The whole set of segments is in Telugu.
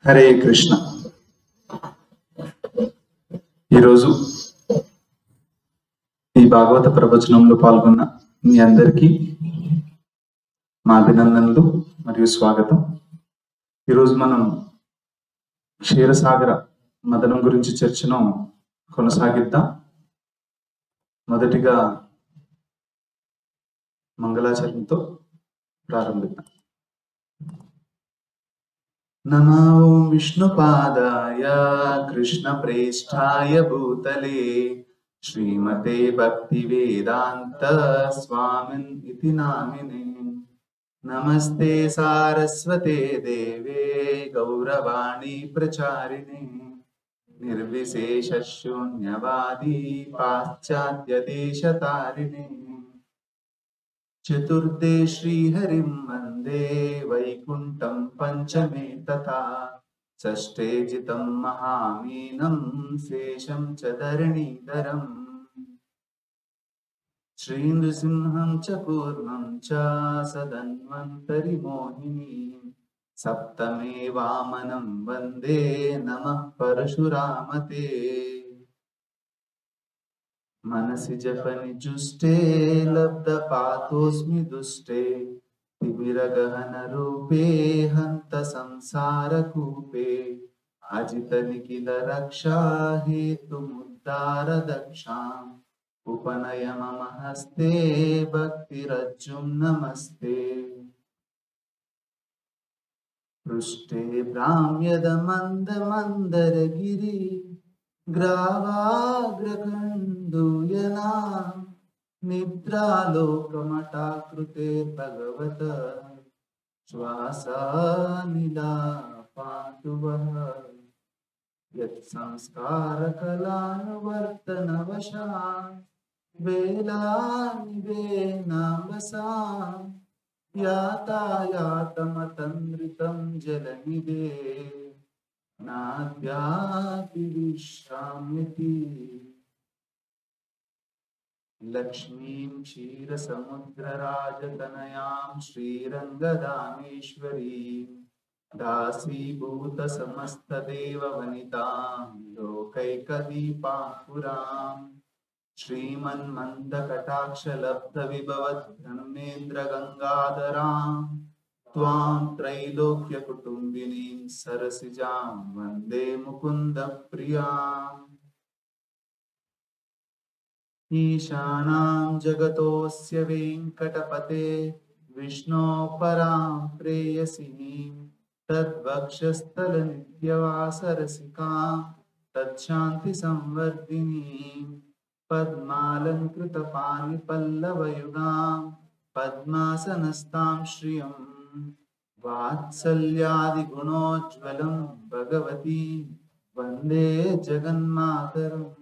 హరే కృష్ణ. ఈరోజు ఈ భాగవత ప్రవచనంలో పాల్గొన్న మీ అందరికీ మా అభినందనలు మరియు స్వాగతం. ఈరోజు మనం క్షీరసాగర మదనం గురించి చర్చను కొనసాగిద్దాం. మొదటిగా మంగళాచరణతో ప్రారంభిద్దాం. నమో విష్ణుపాదాయ కృష్ణ ప్రేష్ఠాయ భూతలే శ్రీమతే భక్తి వేదాంత స్వామిన్ ఇతి నామినే. నమస్తే సారస్వతే దేవే గౌరవాణి ప్రచారిణే నిర్విశేష శూన్యవాది పాశ్చాత్య దేశతారిణే. చతుర్థే శ్రీహరిం వందే వైకుంఠం పంచమే తథా షష్ఠే జితం మహామీనం శేషం చ ధరణీధరం. శ్రీ నృసింహం చ కూర్మం చ సదన్వంతరి మోహినీం సప్తమే వామనం వందే నమః పరశురామతే. मनसि जपनि जुष्टे लब्ध पातोऽस्मि दुष्टे तिमिरगहन रूपे हन्त संसार कूपे अजित निखिल रक्षा हेतुमुद्धार दक्षाम् उपनय मम हस्ते भक्तिरज्जुं नमस्ते. पृष्ठे भ्राम्यद मंद मंदरगिरि ग्रावाग्रकण्डूयना निद्रालोकमठाकृते भगवत श्वासानिलापातु वः. यत्संस्कारकलानुवर्तनवशात् वेलानिवेनाम्बसाम् यातायातमतन्द्रितं जलनिधे नाद्यापि विश्राम्यति. लक्ष्मीं क्षीरसमुद्रराजतनयां श्रीरङ्गदामेश्वरीं दासीभूत समस्तदेववनितां लोकैकदीपाङ्कुरां श्रीमन्मन्दकटाक्षलब्धविभवद्ब्रह्मेन्द्रगङ्गाधरां त्वां त्रैलोक्यकुटुम्बिनीं सरसिजां वन्दे मुकुन्दप्रियाम्. ईशानां जगतोऽस्य वेङ्कटपते विष्णोः परां प्रेयसीं तद्वक्षस्थलनित्यवासरसिकां तच्छान्तिसंवर्धिनीं पद्मालङ्कृतपाणिपल्लवयुगां पद्मासनस्तां श्रियं वात्सल्यादिगुणोज्ज्वलं भगवती वन्दे जगन्मातरम्.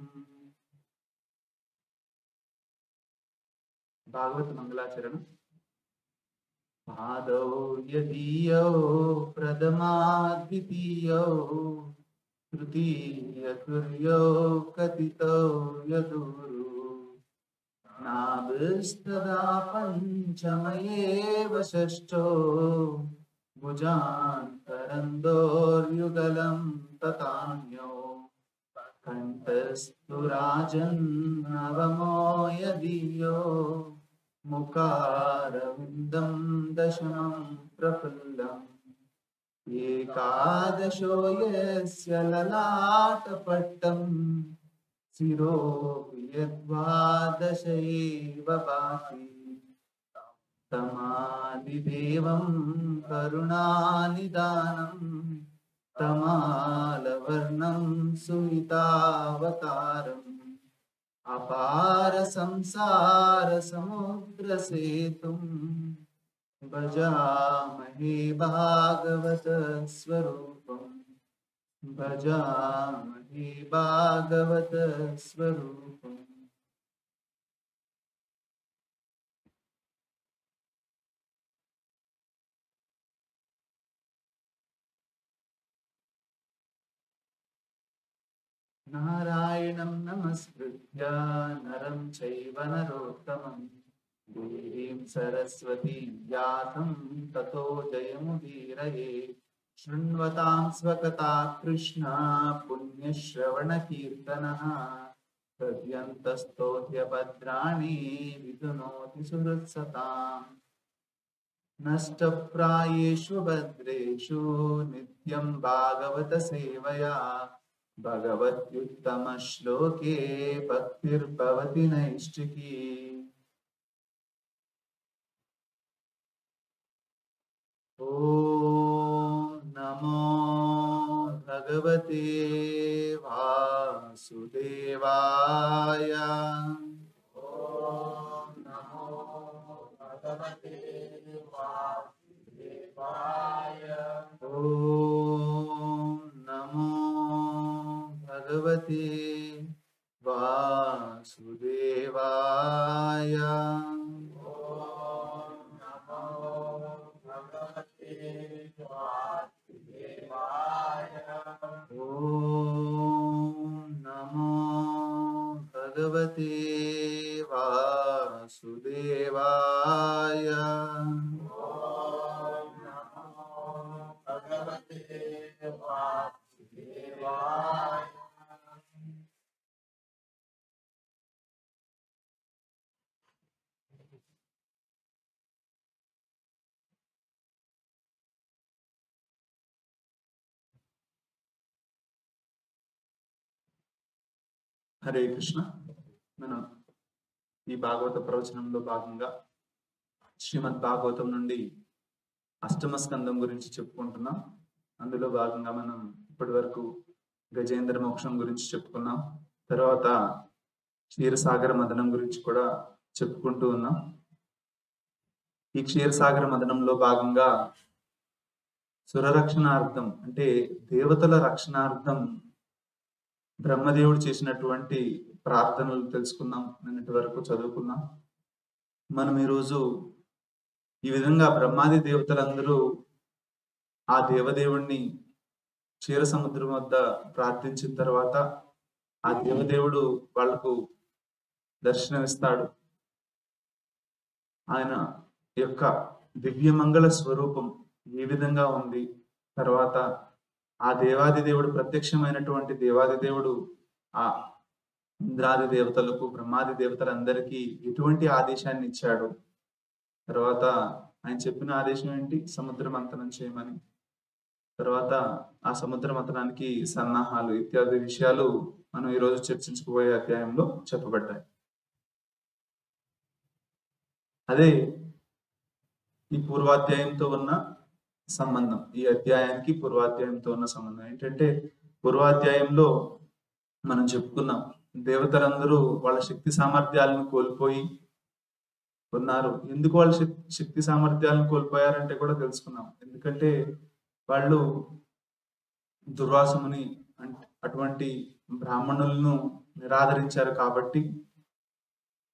भागवत मंगलाचरण. पादौ यदीयौ प्रथमाद्वितीयौ तृतीय तुर्यौ कथितौ यदुरु नाभिस्तदा पञ्चमयेव षष्ठो भुजान्तरन्दोर्युगलं तथान्यो कण्ठस्तु राजन्नवमो यदीयो मुखारविन्दं दशमं प्रफुल्लम् एकादशो यस्य ललाटपट्टं शिरोऽपि यद्वादश एव भाति तमादिदेवं करुणानिदानं तमालवर्णं सुवितावतारम् अपार संसार समुद्र सेतुं भजामहे भागवत स्वरूपं भजामहे भागवत स्वरूपम्. नारायणं नमस्कृत्य नरं चैव नरोत्तमं देवीं सरस्वतीं व्यासं ततो जयमुदीरये. शृण्वतां स्वकथा कृष्ण पुण्यश्रवणकीर्तनः हृद्यन्तस्तोऽध्यभद्राणि विधुनोति सुहृत्सताम् नष्टप्रायेषु भद्रेषु नित्यं भागवत सेवया भगवत्युत्तमश्लोके भक्तिर्भवति नैष्ठिकी। ॐ नमो भगवते वासुदेवाय। ॐ नमो भगवते वासुदेवाय। ॐ नमो भगवते वासुदेवाय। ॐ नमो भगवते वासुदेवाय। హరే కృష్ణ. మనం ఈ భాగవత ప్రవచనంలో భాగంగా శ్రీమద్ భాగవతం నుండి అష్టమ స్కందం గురించి చెప్పుకుంటున్నాం. అందులో భాగంగా మనం ఇప్పటి వరకు గజేంద్ర మోక్షం గురించి చెప్పుకున్నాం. తర్వాత క్షీరసాగర మదనం గురించి కూడా చెప్పుకుంటూ ఉన్నాం. ఈ క్షీరసాగర మదనంలో భాగంగా సురరక్షణార్థం అంటే దేవతల రక్షణార్థం బ్రహ్మదేవుడు చేసినటువంటి ప్రార్థనలు తెలుసుకున్నాం. నిన్నటి వరకు చదువుకున్నాం. మనం ఈరోజు ఈ విధంగా బ్రహ్మాది దేవతలందరూ ఆ దేవదేవుణ్ణి క్షీర సముద్రం వద్ద ప్రార్థించిన తర్వాత ఆ దేవదేవుడు వాళ్లకు దర్శనమిస్తాడు. ఆయన యొక్క దివ్యమంగళ స్వరూపం ఏ విధంగా ఉంది, తర్వాత ఆ దేవాది దేవుడు ప్రత్యక్షమైనటువంటి దేవాది దేవుడు ఆ ఇంద్రాది దేవతలకు బ్రహ్మాది దేవతలందరికీ ఎటువంటి ఆదేశాన్ని ఇచ్చాడు, తర్వాత ఆయన చెప్పిన ఆదేశం ఏంటి, సముద్ర మంథనం చేయమని, తర్వాత ఆ సముద్ర మంథనానికి సన్నాహాలు ఇత్యాది విషయాలు మనం ఈరోజు చర్చించుకోబోయే అధ్యాయంలో చెప్పబడ్డాయి. అదే ఈ పూర్వాధ్యాయంతో ఉన్న సంబంధం. ఈ అధ్యాయానికి పూర్వాధ్యాయంతో ఉన్న సంబంధం ఏంటంటే, పూర్వాధ్యాయంలో మనం చెప్పుకున్నాం దేవతలందరూ వాళ్ళ శక్తి సామర్థ్యాలను కోల్పోయి ఉన్నారు. ఎందుకు వాళ్ళ శక్తి సామర్థ్యాలను కోల్పోయారంటే కూడా తెలుసుకున్నాం. ఎందుకంటే వాళ్ళు దుర్వాసముని అటువంటి బ్రాహ్మణులను నిరాదరించారు. కాబట్టి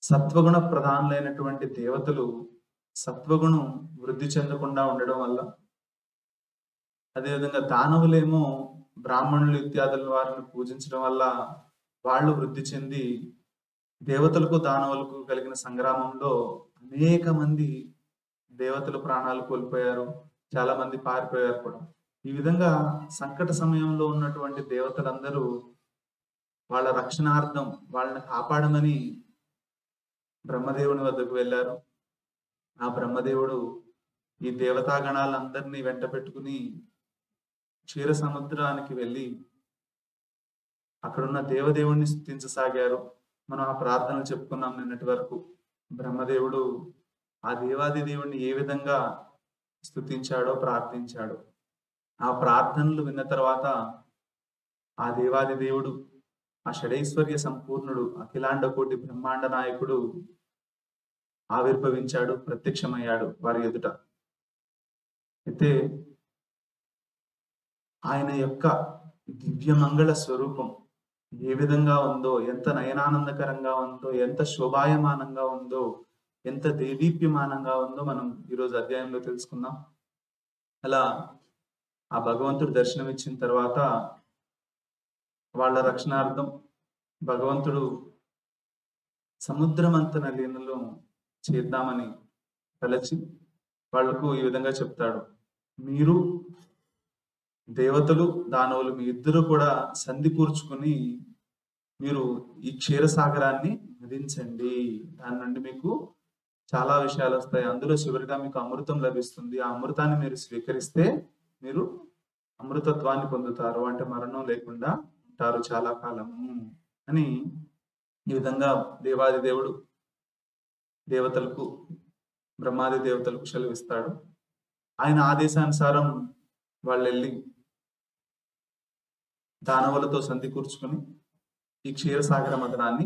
సత్వగుణ ప్రధానులైనటువంటి దేవతలు సత్వగుణం వృద్ధి చెందకుండా ఉండడం వల్ల, అదేవిధంగా దానవులేమో బ్రాహ్మణులు ఇత్యాదుల వారిని పూజించడం వల్ల వాళ్ళు వృద్ధి చెంది దేవతలకు దానవులకు కలిగిన సంగ్రామంలో అనేక మంది దేవతలు ప్రాణాలు కోల్పోయారు, చాలా మంది పారిపోయారు కూడా. ఈ విధంగా సంకట సమయంలో ఉన్నటువంటి దేవతలందరూ వాళ్ళ రక్షణార్థం వాళ్ళని కాపాడమని బ్రహ్మదేవుని వద్దకు వెళ్ళారు. ఆ బ్రహ్మదేవుడు ఈ దేవతాగణాలందరినీ వెంట పెట్టుకుని క్షీర సముద్రానికి వెళ్ళి అక్కడున్న దేవదేవుణ్ణి స్తుతించసాగారు. మనం ఆ ప్రార్థనలు చెప్పుకున్నాం నిన్నటి వరకు. బ్రహ్మదేవుడు ఆ దేవాది దేవుణ్ణి ఏ విధంగా స్తుతించాడో ప్రార్థించాడు. ఆ ప్రార్థనలు విన్న తర్వాత ఆ దేవాది దేవుడు, ఆ షడైశ్వర్య సంపూర్ణుడు, అఖిలాండ కోటి బ్రహ్మాండ నాయకుడు ఆవిర్భవించాడు, ప్రత్యక్షమయ్యాడు వారి ఎదుట. అయితే ఆయన యొక్క దివ్యమంగళ స్వరూపం ఏ విధంగా ఉందో, ఎంత నయనానందకరంగా ఉందో, ఎంత శోభాయమానంగా ఉందో, ఎంత దేదీప్యమానంగా ఉందో మనం ఈరోజు అధ్యాయంలో తెలుసుకుందాం. అలా ఆ భగవంతుడు దర్శనమిచ్చిన తర్వాత వాళ్ళ రక్షణార్థం భగవంతుడు సముద్రమంతన లీనలో చేద్దామని తలచి వాళ్లకు ఈ విధంగా చెప్తాడు, మీరు దేవతలు దానవులు మీ ఇద్దరు కూడా సంధి కూర్చుకుని మీరు ఈ క్షీరసాగరాన్ని మదించండి. దాని నుండి మీకు చాలా విషయాలు వస్తాయి. అందులో చివరిగా మీకు అమృతం లభిస్తుంది. ఆ అమృతాన్ని మీరు స్వీకరిస్తే మీరు అమృతత్వాన్ని పొందుతారు. అంటే మరణం లేకుండా ఉంటారు చాలా కాలము అని ఈ విధంగా దేవాది దేవుడు దేవతలకు బ్రహ్మాది దేవతలకు సెలవిస్తాడు. ఆయన ఆదేశానుసారం వాళ్ళు వెళ్ళి దానవులతో సంధి కూర్చుకొని ఈ క్షీరసాగర మథనాన్ని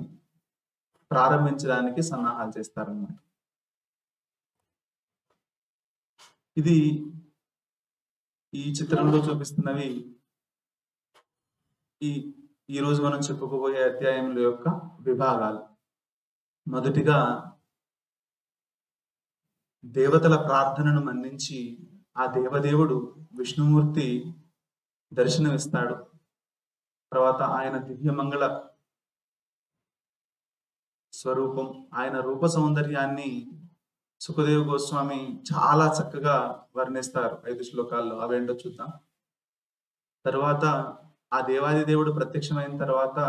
ప్రారంభించడానికి సన్నాహాలు చేస్తారన్నమాట. ఇది ఈ చిత్రంలో చూపిస్తున్నవి ఈ రోజు మనం చెప్పుకోబోయే అధ్యాయముల యొక్క విభాగాలు. మొదటిగా దేవతల ప్రార్థనను మన్నించి ఆ దేవదేవుడు విష్ణుమూర్తి దర్శనమిస్తాడు. తర్వాత ఆయన దివ్యమంగళ స్వరూపం, ఆయన రూప సౌందర్యాన్ని సుఖదేవ గోస్వామి చాలా చక్కగా వర్ణిస్తారు 5 శ్లోకాల్లో. అవేంటో చూద్దాం. తర్వాత ఆ దేవాది దేవుడు ప్రత్యక్షమైన తర్వాత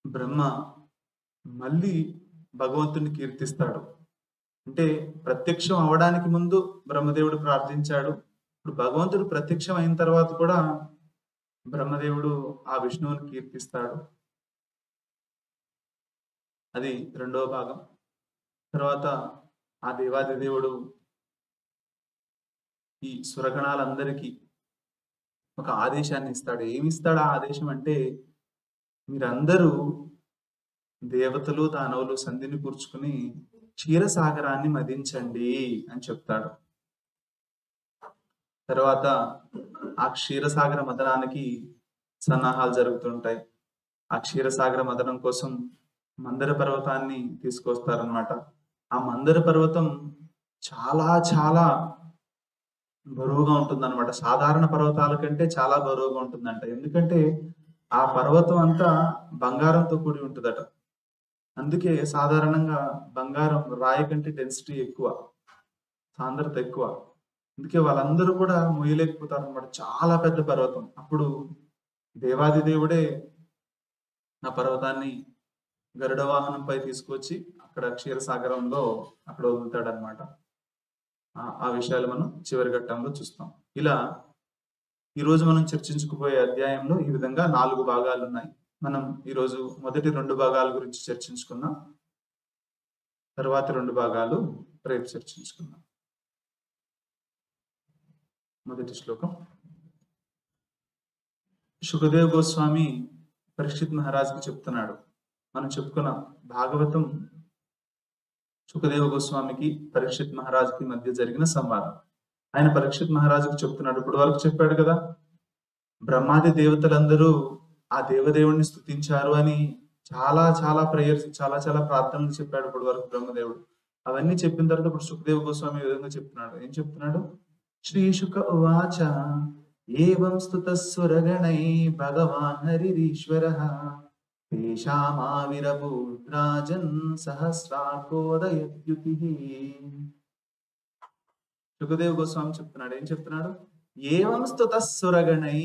బ్రహ్మ మళ్ళీ భగవంతుని కీర్తిస్తాడు. అంటే ప్రత్యక్షం అవడానికి ముందు బ్రహ్మదేవుడు ప్రార్థించాడు. ఇప్పుడు భగవంతుడు ప్రత్యక్షం అయిన తర్వాత కూడా బ్రహ్మదేవుడు ఆ విష్ణువుని కీర్తిస్తాడు. అది 2వ భాగం. తర్వాత ఆ దేవాది దేవుడు ఈ సురగణాలందరికీ ఒక ఆదేశాన్ని ఇస్తాడు. ఏమిస్తాడు ఆ ఆదేశం అంటే, మీరందరూ దేవతలు దానవులు సంధిని కూర్చుకుని క్షీరసాగరాన్ని మదించండి అని చెప్తాడు. తర్వాత ఆ క్షీరసాగర మదనానికి సన్నాహాలు జరుగుతుంటాయి. ఆ క్షీరసాగర మదనం కోసం మందర పర్వతాన్ని తీసుకొస్తారనమాట. ఆ మందర పర్వతం చాలా చాలా బరువుగా ఉంటుందన్నమాట. సాధారణ పర్వతాల కంటే చాలా బరువుగా ఉంటుందంట. ఎందుకంటే ఆ పర్వతం అంతా బంగారంతో కూడి ఉంటుందట. అందుకే సాధారణంగా బంగారం రాయి కంటే డెన్సిటీ ఎక్కువ, సాంద్రత ఎక్కువ. అందుకే వాళ్ళందరూ కూడా మొయ్యలేకపోతారు అనమాట. చాలా పెద్ద పర్వతం. అప్పుడు దేవాది దేవుడే ఆ పర్వతాన్ని గరుడ వాహనంపై తీసుకొచ్చి అక్కడ క్షీరసాగరంలో అక్కడ వదులుతాడనమాట. ఆ విషయాలు మనం చివరి ఘట్టంలో చూస్తాం. ఇలా ఈరోజు మనం చర్చించుకుపోయే అధ్యాయంలో ఈ విధంగా 4 భాగాలు ఉన్నాయి. మనం ఈరోజు మొదటి 2 భాగాల గురించి చర్చించుకుందాం. తర్వాతి 2 భాగాలు రేపు చర్చించుకుందాం. మొదటి శ్లోకం. సుఖదేవ్ గోస్వామి పరీక్షిత్ మహారాజ్కి చెప్తున్నాడు. మనం చెప్పుకున్నాం భాగవతం సుఖదేవ గోస్వామికి పరీక్షిత్ మహారాజ్కి మధ్య జరిగిన సంవాదం. ఆయన పరీక్షిత్ మహారాజుకి చెప్తున్నాడు. ఇప్పుడు వరకు చెప్పాడు కదా, బ్రహ్మాది దేవతలందరూ ఆ దేవదేవుణ్ణి స్తుతించారు అని చాలా చాలా ప్రేయర్స్, చాలా చాలా ప్రార్థనలు చెప్పాడు ఇప్పుడు వరకు బ్రహ్మదేవుడు. అవన్నీ చెప్పిన తర్వాత ఇప్పుడు సుఖదేవ గోస్వామి ఈ విధంగా చెప్తున్నాడు. ఏం చెప్తున్నాడు? శ్రీ శుక ఉవాచ ఏవం స్తుతస్సురగణై భగవాన్ హరిరీశ్వరః తేషామావిరభూద్రాజన్ సహస్రార్కోదయద్యుతిః. సుఖదేవ్ గోస్వామి చెప్తున్నాడు. ఏం చెప్తున్నాడు? ఏవం స్తుతస్సురగణై,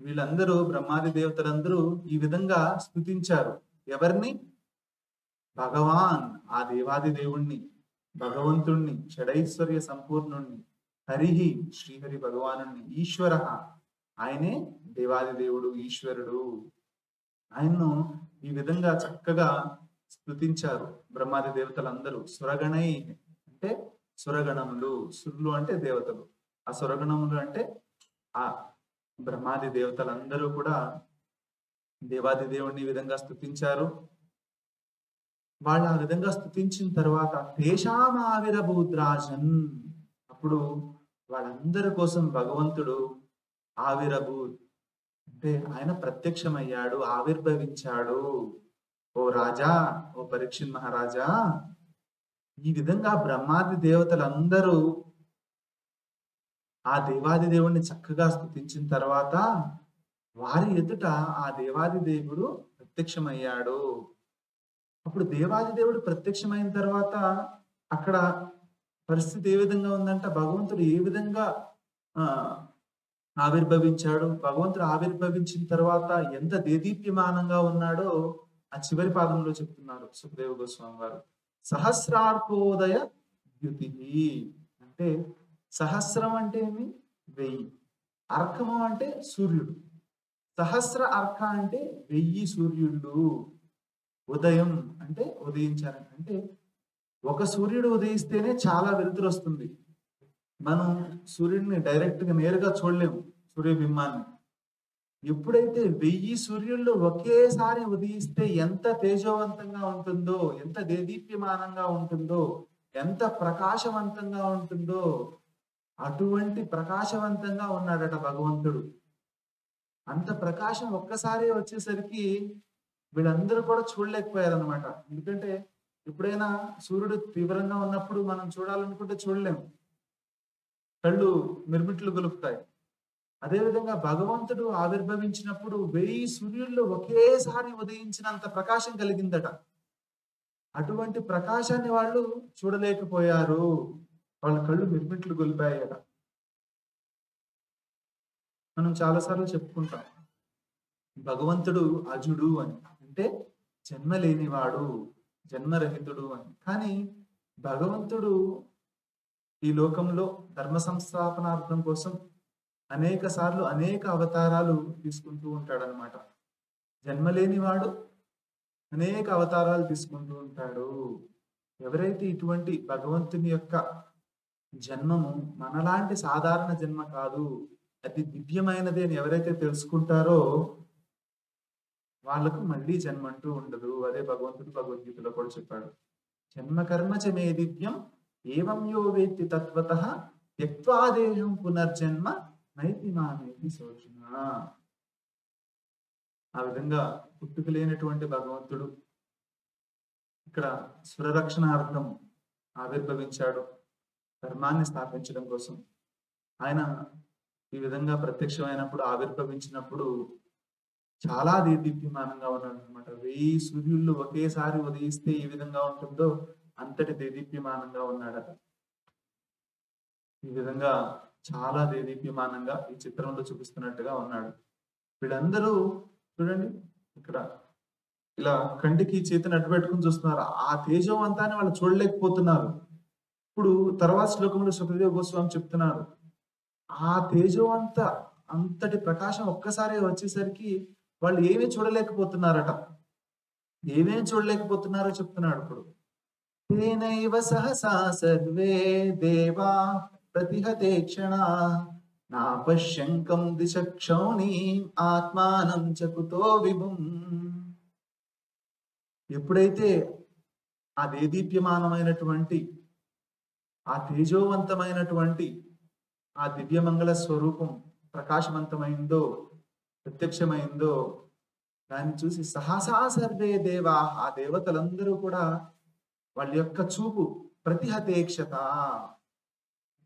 వీళ్ళందరూ బ్రహ్మాది దేవతలందరూ ఈ విధంగా స్తుతించారు. ఎవరిని? భగవాన్, ఆ దేవాది దేవుణ్ణి, భగవంతుణ్ణి, షడైశ్వర్య సంపూర్ణుణ్ణి, హరిహి, శ్రీహరి భగవానుణ్ణి, ఈశ్వర, ఆయనే దేవాది దేవుడు, ఈశ్వరుడు. ఆయన్ను ఈ విధంగా చక్కగా స్తుతించారు బ్రహ్మాది దేవతలందరూ. సురగణై అంటే సురగణములు, సురులు అంటే దేవతలు, ఆ సురగణములు అంటే ఆ బ్రహ్మాది దేవతలందరూ కూడా దేవాది దేవుడిని ఈ విధంగా స్తుతించారు. వాళ్ళు ఆ విధంగా స్తుతించిన తర్వాత తేషామావిరభూద్రాజన్, అప్పుడు వాళ్ళందరి కోసం భగవంతుడు ఆవిరభూత్ అంటే ఆయన ప్రత్యక్షమయ్యాడు, ఆవిర్భవించాడు. ఓ రాజా, ఓ పరీక్షిత్ మహారాజా, ఈ విధంగా బ్రహ్మాది దేవతలందరూ ఆ దేవాది దేవుణ్ణి చక్కగా స్తుతించిన తర్వాత వారి ఎదుట ఆ దేవాది దేవుడు ప్రత్యక్షమయ్యాడు. అప్పుడు దేవాది దేవుడు ప్రత్యక్షమైన తర్వాత అక్కడ పరిస్థితి ఏ విధంగా ఉందంట? భగవంతుడు ఏ విధంగా ఆ ఆవిర్భవించాడు. భగవంతుడు ఆవిర్భవించిన తర్వాత ఎంత దేదీప్యమానంగా ఉన్నాడో ఆ చివరి పాదంలో చెప్తున్నారు సుఖదేవ గోస్వామి వారు. సహస్రార్కోదయ ద్యుతిః అంటే సహస్రం అంటే ఏమి? 1000. అర్కము అంటే సూర్యుడు. సహస్ర అర్క అంటే 1000 సూర్యుళ్ళు. ఉదయం అంటే ఉదయించారని. అంటే ఒక సూర్యుడు ఉదయిస్తేనే చాలా వెలుతురొస్తుంది. మనం సూర్యుడిని డైరెక్ట్‌గా నేరుగా చూడలేము సూర్యబింబాన్ని. ఎప్పుడైతే 1000 సూర్యుళ్ళు ఒకేసారి ఉదయిస్తే ఎంత తేజోవంతంగా ఉంటుందో, ఎంత దేదీప్యమానంగా ఉంటుందో, ఎంత ప్రకాశవంతంగా ఉంటుందో, అటువంటి ప్రకాశవంతంగా ఉన్నాడట భగవంతుడు. అంత ప్రకాశం ఒక్కసారే వచ్చేసరికి వీళ్ళందరూ కూడా చూడలేకపోయారనమాట. ఎందుకంటే ఎప్పుడైనా సూర్యుడు తీవ్రంగా ఉన్నప్పుడు మనం చూడాలనుకుంటే చూడలేము. కళ్ళు మిరుమిట్లు గొలుపుతాయి. అదేవిధంగా భగవంతుడు ఆవిర్భవించినప్పుడు 1000 సూర్యుల్లో ఒకేసారి ఉదయించినంత ప్రకాశం కలిగిందట. అటువంటి ప్రకాశాన్ని వాళ్ళు చూడలేకపోయారు. వాళ్ళ కళ్ళు మిరుమిట్లు గొలిపాయట. మనం చాలా సార్లు చెప్పుకుంటాం. భగవంతుడు అజుడు అని. అంటే జన్మ లేనివాడు, జన్మరహితుడు అని. కానీ భగవంతుడు ఈ లోకంలో ధర్మ సంస్థాపనార్థం కోసం అనేక సార్లు అనేక అవతారాలు తీసుకుంటూ ఉంటాడనమాట. జన్మలేనివాడు అనేక అవతారాలు తీసుకుంటూ ఉంటాడు. ఎవరైతే ఇటువంటి భగవంతుని యొక్క జన్మము మనలాంటి సాధారణ జన్మ కాదు, అది దివ్యమైనది అని ఎవరైతే తెలుసుకుంటారో వాళ్ళకు మళ్ళీ జన్మ అంటూ ఉండదు. అదే భగవంతుడు భగవద్గీతలో కూడా చెప్పాడు. జన్మ కర్మ చ మే దివ్యం ఏవం యో వేత్తి తత్వతః త్యక్త్వా దేహం పునర్జన్మ నైతి మానేతి శోచన. ఆ విధంగా పుట్టుక లేనటువంటి భగవంతుడు ఇక్కడ స్వరరక్షణార్థం ఆవిర్భవించాడు, ధర్మాన్ని స్థాపించడం కోసం. ఆయన ఈ విధంగా ప్రత్యక్షమైనప్పుడు ఆవిర్భవించినప్పుడు చాలా దేదీప్యమానంగా ఉన్నాడు అనమాట. 1000 సూర్యుళ్ళు ఒకేసారి ఉదయిస్తే ఏ విధంగా ఉంటుందో అంతటి దేదీప్యమానంగా ఉన్నాడట. ఈ విధంగా చాలా దేదీప్యమానంగా ఈ చిత్రంలో చూపిస్తున్నట్టుగా ఉన్నాడు. వీళ్ళందరూ చూడండి ఇక్కడ ఇలా కంటికి చేతిని అడ్డు పెట్టుకుని చూస్తున్నారు. ఆ తేజవంతాన్ని వాళ్ళు చూడలేకపోతున్నారు. ఇప్పుడు తర్వాత శ్లోకంలో సుఖదేవ గోస్వామి చెప్తున్నారు. ఆ తేజవంత అంతటి ప్రకాశం ఒక్కసారి వచ్చేసరికి వాళ్ళు ఏమీ చూడలేకపోతున్నారట. ఏమేం చూడలేకపోతున్నారో చెప్తున్నాడు ఇప్పుడు. తేనైవ సహసా సర్వే దేవా ప్రతిహతే క్షణా నా పశ్యంకం దిశక్షౌణీం ఆత్మానం చ కుతో విభుం. ఎప్పుడైతే ఆ దేదీప్యమానమైనటువంటి ఆ తేజోవంతమైనటువంటి ఆ దివ్యమంగళ స్వరూపం ప్రకాశవంతమైందో, ప్రత్యక్షమైందో దాన్ని చూసి సహసా సర్వే దేవా, ఆ దేవతలందరూ కూడా వాళ్ళ యొక్క చూపు ప్రతిహతేక్షత,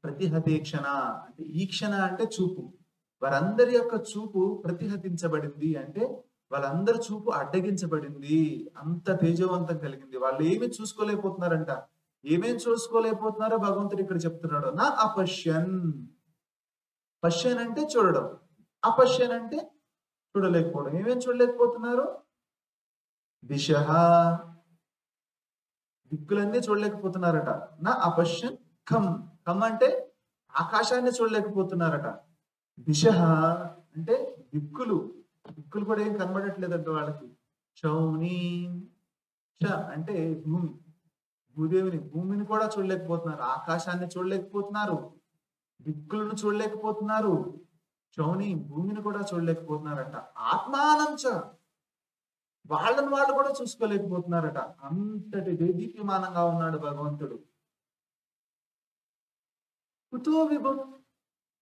ప్రతిహతేక్షణ అంటే ఈక్షణ అంటే చూపు. వారందరి యొక్క చూపు ప్రతిహతించబడింది అంటే వాళ్ళందరి చూపు అడ్డగించబడింది. అంత తేజవంతం కలిగింది. వాళ్ళు ఏమి చూసుకోలేకపోతున్నారంట. ఏమేం చూసుకోలేకపోతున్నారో భగవంతుడు ఇక్కడ చెప్తున్నాడు. నా అపశ్యన్. పశ్యన్ అంటే చూడడం, అపశ్యన్ అంటే చూడలేకపోవడం. ఏమేం చూడలేకపోతున్నారు? దిశ, దిక్కులన్నీ చూడలేకపోతున్నారట. నా అపశ్యన్ ఖం. ఖం అంటే ఆకాశాన్ని చూడలేకపోతున్నారట. దిశ అంటే దిక్కులు, దిక్కులు కూడా ఏం కనబడట్లేదంట వాళ్ళకి. చౌని చ అంటే భూమి, భూమిని కూడా చూడలేకపోతున్నారు. ఆకాశాన్ని చూడలేకపోతున్నారు, దిక్కులను చూడలేకపోతున్నారు, చౌని భూమిని కూడా చూడలేకపోతున్నారట. ఆత్మానం చ వాళ్ళని వాళ్ళు కూడా చూసుకోలేకపోతున్నారట. అంతటి దేదీప్యమానంగా ఉన్నాడు భగవంతుడు. కుతో విభం.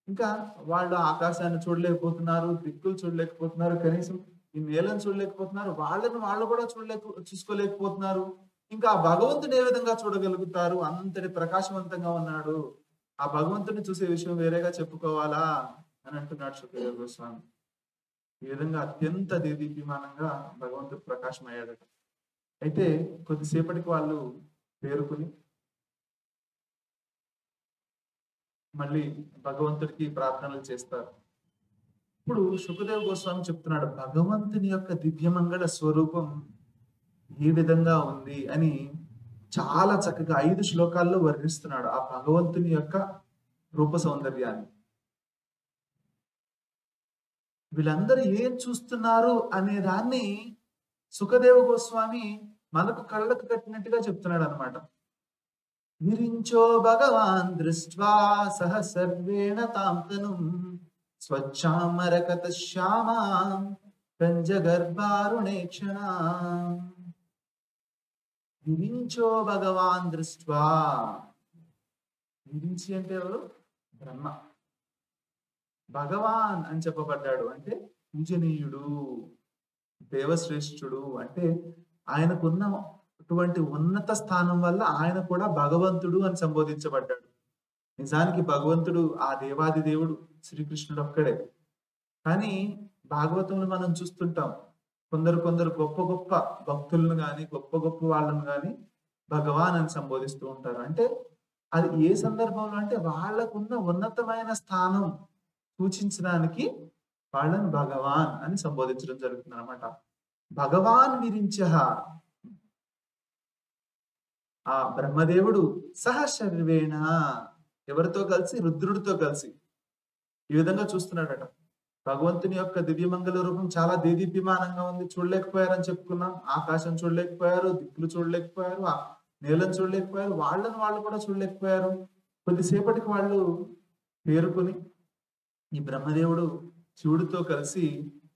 ఇంకా వాళ్ళు ఆకాశాన్ని చూడలేకపోతున్నారు, దిక్కులు చూడలేకపోతున్నారు, కనీసం ఈ నేలను చూడలేకపోతున్నారు. వాళ్ళని వాళ్ళు కూడా చూసుకోలేకపోతున్నారు. ఇంకా ఆ భగవంతుని ఏ విధంగా చూడగలుగుతారు? అంతటి ప్రకాశవంతంగా ఉన్నాడు. ఆ భగవంతుని చూసే విషయం వేరేగా చెప్పుకోవాలా అని అంటున్నాడు సుఖదేవ గోస్వామి. ఈ విధంగా అత్యంత దేదీప్యమానంగా భగవంతుడు ప్రకాశం అయ్యాడట. అయితే కొద్దిసేపటికి వాళ్ళు పేరుకుని మళ్ళీ భగవంతుడికి ప్రార్థనలు చేస్తారు. ఇప్పుడు సుఖదేవ్ గోస్వామి చెప్తున్నాడు భగవంతుని యొక్క దివ్యమంగళ స్వరూపం ఏ విధంగా ఉంది అని చాలా చక్కగా 5 శ్లోకాల్లో వర్ణిస్తున్నాడు ఆ భగవంతుని యొక్క రూప సౌందర్యాన్ని. వీళ్ళందరూ ఏం చూస్తున్నారు అనే దాన్ని సుఖదేవ గోస్వామి మనకు కళ్ళకు కట్టినట్టుగా చెప్తున్నాడు అనమాట. విరించో భగవాన్ దృష్ట్వా సహ సర్వేణ తాం తనుం స్వచ్ఛామరకత శ్యామాం కంజగర్భారుణేక్షణాం. విరించో భగవాన్ దృష్ట్వా. విరించి అంటే ఎవరు? బ్రహ్మ. భగవాన్ అని చెప్పబడ్డాడు అంటే పూజనీయుడు, దేవశ్రేష్ఠుడు. అంటే ఆయనకున్నటువంటి ఉన్నత స్థానం వల్ల ఆయన కూడా భగవంతుడు అని సంబోధించబడ్డాడు. నిజానికి భగవంతుడు ఆ దేవాది దేవుడు శ్రీకృష్ణుడు ఒక్కడే. కానీ భాగవతంలో మనం చూస్తుంటాం కొందరు గొప్ప గొప్ప భక్తులను గాని గొప్ప గొప్ప వాళ్ళను గాని భగవాన్ అని సంబోధిస్తూ ఉంటారు. అంటే అది ఏ సందర్భంలో అంటే వాళ్ళకున్న ఉన్నతమైన స్థానం సూచించడానికి వాళ్ళని భగవాన్ అని సంబోధించడం జరుగుతుంది అనమాట. భగవాన్ విరించః, ఆ బ్రహ్మదేవుడు సహ శర్వేణ, ఎవరితో కలిసి? రుద్రుడితో కలిసి ఈ విధంగా చూస్తున్నాడట. భగవంతుని యొక్క దివ్యమంగళ రూపం చాలా దేదీప్యమానంగా ఉంది. చూడలేకపోయారని చెప్పుకున్నాం. ఆకాశం చూడలేకపోయారు, దిక్కులు చూడలేకపోయారు, ఆ నేలను చూడలేకపోయారు, వాళ్ళని వాళ్ళు కూడా చూడలేకపోయారు. కొద్దిసేపటికి వాళ్ళు పేరుకొని ఈ బ్రహ్మదేవుడు శివుడితో కలిసి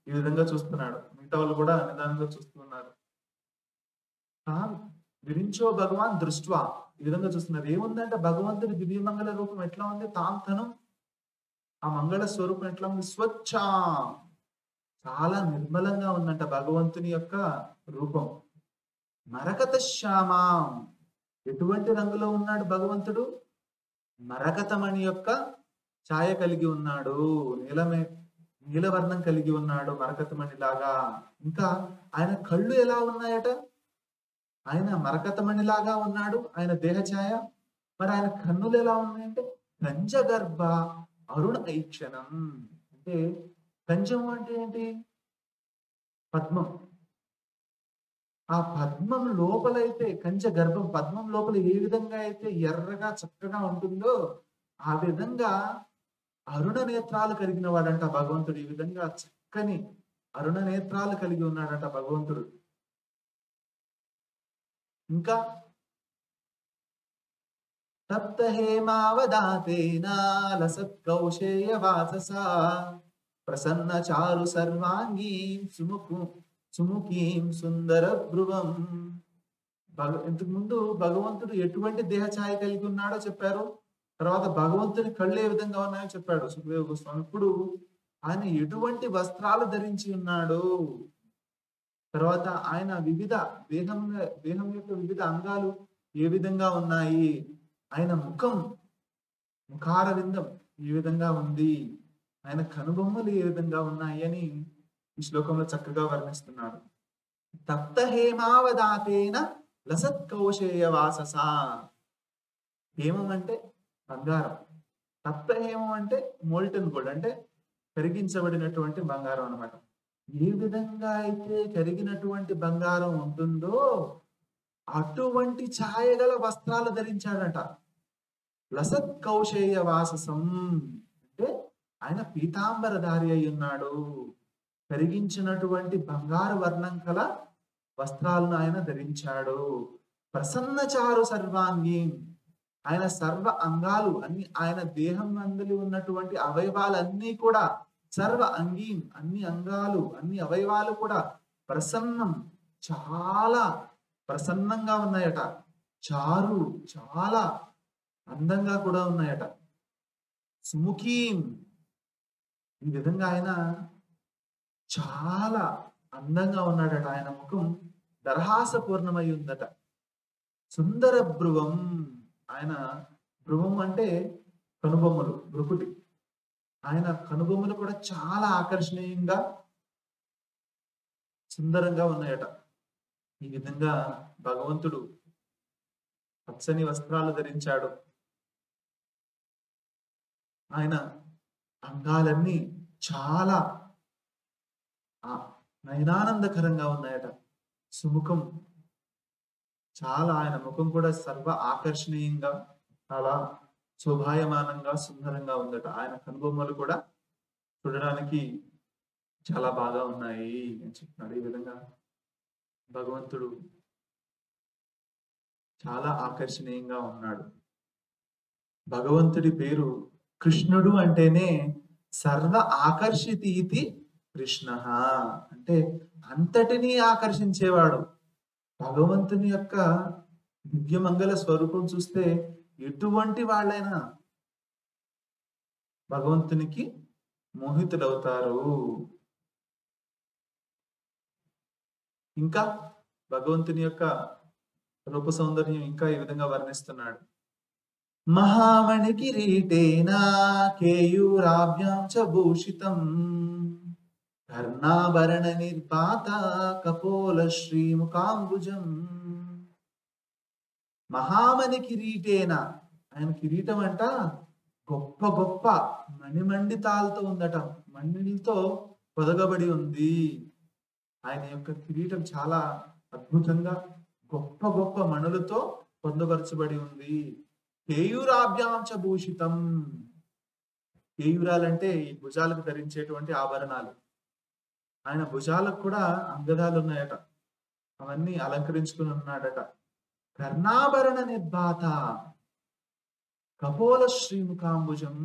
ఈ విధంగా చూస్తున్నాడు. మిగతా వాళ్ళు కూడా నిదానంగా చూస్తున్నారు. విరించో భగవాన్ దృష్ట్వా, ఈ విధంగా చూస్తున్నారు. ఏముందంటే భగవంతుడి దివ్యమంగళ రూపం ఎట్లా ఉంది? తాం తను, ఆ మంగళ స్వరూపం ఎట్లా ఉంది? స్వచ్ఛ, చాలా నిర్మలంగా ఉందంట భగవంతుని యొక్క రూపం. మరకత శ్యామం, ఎటువంటి రంగులో ఉన్నాడు భగవంతుడు? మరకతమణి యొక్క ఛాయ కలిగి ఉన్నాడు, నీలవర్ణం కలిగి ఉన్నాడు మరకతమణి లాగా. ఇంకా ఆయన కళ్ళు ఎలా ఉన్నాయట? ఆయన మరకతమణి లాగా ఉన్నాడు ఆయన దేహ ఛాయ. మరి ఆయన కన్నులు ఎలా ఉన్నాయంటే కంజగర్భ అరుణ ఐక్షణం. అంటే కంజము అంటే ఏంటి? పద్మం. ఆ పద్మం లోపలైతే కంచ గర్భం, పద్మం లోపల ఏ విధంగా అయితే ఎర్రగా చక్కగా ఉంటుందో ఆ విధంగా అరుణ నేత్రాలు కలిగిన వాడంట భగవంతుడు. ఈ విధంగా చక్కని అరుణ నేత్రాలు కలిగి ఉన్నాడంట భగవంతుడు. ఇంకా తప్త హేమావదాతేన లసత్కౌశేయ వాససా ప్రసన్న చారు సర్వాంగీం సుముఖీం సుందర భ్రువం. ఇంతకు ముందు భగవంతుడు ఎటువంటి దేహ ఛాయ కలిగి ఉన్నాడో చెప్పారు. తర్వాత భగవంతుని కళ్ళు ఏ విధంగా ఉన్నాయో చెప్పాడు సుఖదేవ గోస్వామి. ఇప్పుడు ఆయన ఎటువంటి వస్త్రాలు ధరించి ఉన్నాడు, తర్వాత ఆయన దేహం యొక్క వివిధ అంగాలు ఏ విధంగా ఉన్నాయి, ఆయన ముఖారవిందం ఏ విధంగా ఉంది, ఆయన కనుబొమ్మలు ఏ విధంగా ఉన్నాయి అని ఈ శ్లోకంలో చక్కగా వర్ణిస్తున్నాడు. తప్త హేమావదాతేన లసత్కౌశేయ వాససా. హేమం అంటే బంగారం, తప్త హేమం అంటే మోల్టన్ గోల్డ్, అంటే కరిగించబడినటువంటి బంగారం అన్నమాట. ఏ విధంగా అయితే కరిగినటువంటి బంగారం ఉంటుందో అటువంటి ఛాయగల వస్త్రాలు ధరించాడట. లసత్ కౌశేయ వాససం అంటే ఆయన పీతాంబరధారి అయి ఉన్నాడు. కరిగించినటువంటి బంగారు వర్ణం కల వస్త్రాలను ఆయన ధరించాడు. ప్రసన్నచారు సర్వాంగీ, ఆయన సర్వ అంగాలు అన్ని, ఆయన దేహం అందలి ఉన్నటువంటి అవయవాలన్నీ కూడా సర్వ అంగీం, అన్ని అంగాలు అన్ని అవయవాలు కూడా ప్రసన్నం, చాలా ప్రసన్నంగా ఉన్నాయట. చారు, చాలా అందంగా కూడా ఉన్నాయట. సుముఖీం, ఈ విధంగా ఆయన చాలా అందంగా ఉన్నాడట. ఆయన ముఖం దరహాసపూర్ణమై ఉందట. సుందర భ్రువం, ఆయన భ్రువం అంటే కనుబొమ్మలు, భ్రుకుటి. ఆయన కనుబొమ్మలు కూడా చాలా ఆకర్షణీయంగా సుందరంగా ఉన్నాయట. ఈ విధంగా భగవంతుడు పచ్చని వస్త్రాలు ధరించాడు. ఆయన అంగాలన్నీ చాలా ఆ నయనానందకరంగా ఉన్నాయట. సుముఖం చాలా, ఆయన ముఖం కూడా సర్వ ఆకర్షణీయంగా, చాలా శోభాయమానంగా, సుందరంగా ఉందట. ఆయన కనుబొమ్మలు కూడా చూడడానికి చాలా బాగా ఉన్నాయి అని చెప్తున్నాడు. ఈ విధంగా భగవంతుడు చాలా ఆకర్షణీయంగా ఉన్నాడు. భగవంతుడి పేరు కృష్ణుడు అంటేనే సర్వ ఆకర్షితీతి కృష్ణ, అంటే అంతటినీ ఆకర్షించేవాడు. భగవంతుని యొక్క దివ్యమంగళ స్వరూపం చూస్తే ఎటువంటి వాళ్ళైనా భగవంతునికి మోహితులవుతారు. ఇంకా భగవంతుని యొక్క రూప సౌందర్యం ఇంకా ఈ విధంగా వర్ణిస్తున్నాడు. మహామణి కిరీటేనా కేయూరాభ్యాం చ భూషితం కర్ణాభరణ నిర్పాత కపోల శ్రీముఖాంబుజం. మహామణి కిరీటేన, ఆయన కిరీటం అంట గొప్ప గొప్ప మణిమండితాలతో ఉందట, మణిలతో పొదగబడి ఉంది. ఆయన యొక్క కిరీటం చాలా అద్భుతంగా గొప్ప గొప్ప మణులతో పొందపరచబడి ఉంది. కేయూరాభ్యాంచ భూషితం, కేయూరాలంటే ఈ భుజాలకు ధరించేటువంటి ఆభరణాలు. ఆయన భుజాలకు కూడా అంగదాలు ఉన్నాయట, అవన్నీ అలంకరించుకుని ఉన్నాడట. కర్ణాభరణ నిర్భాత కపోల శ్రీముఖాంబుజం,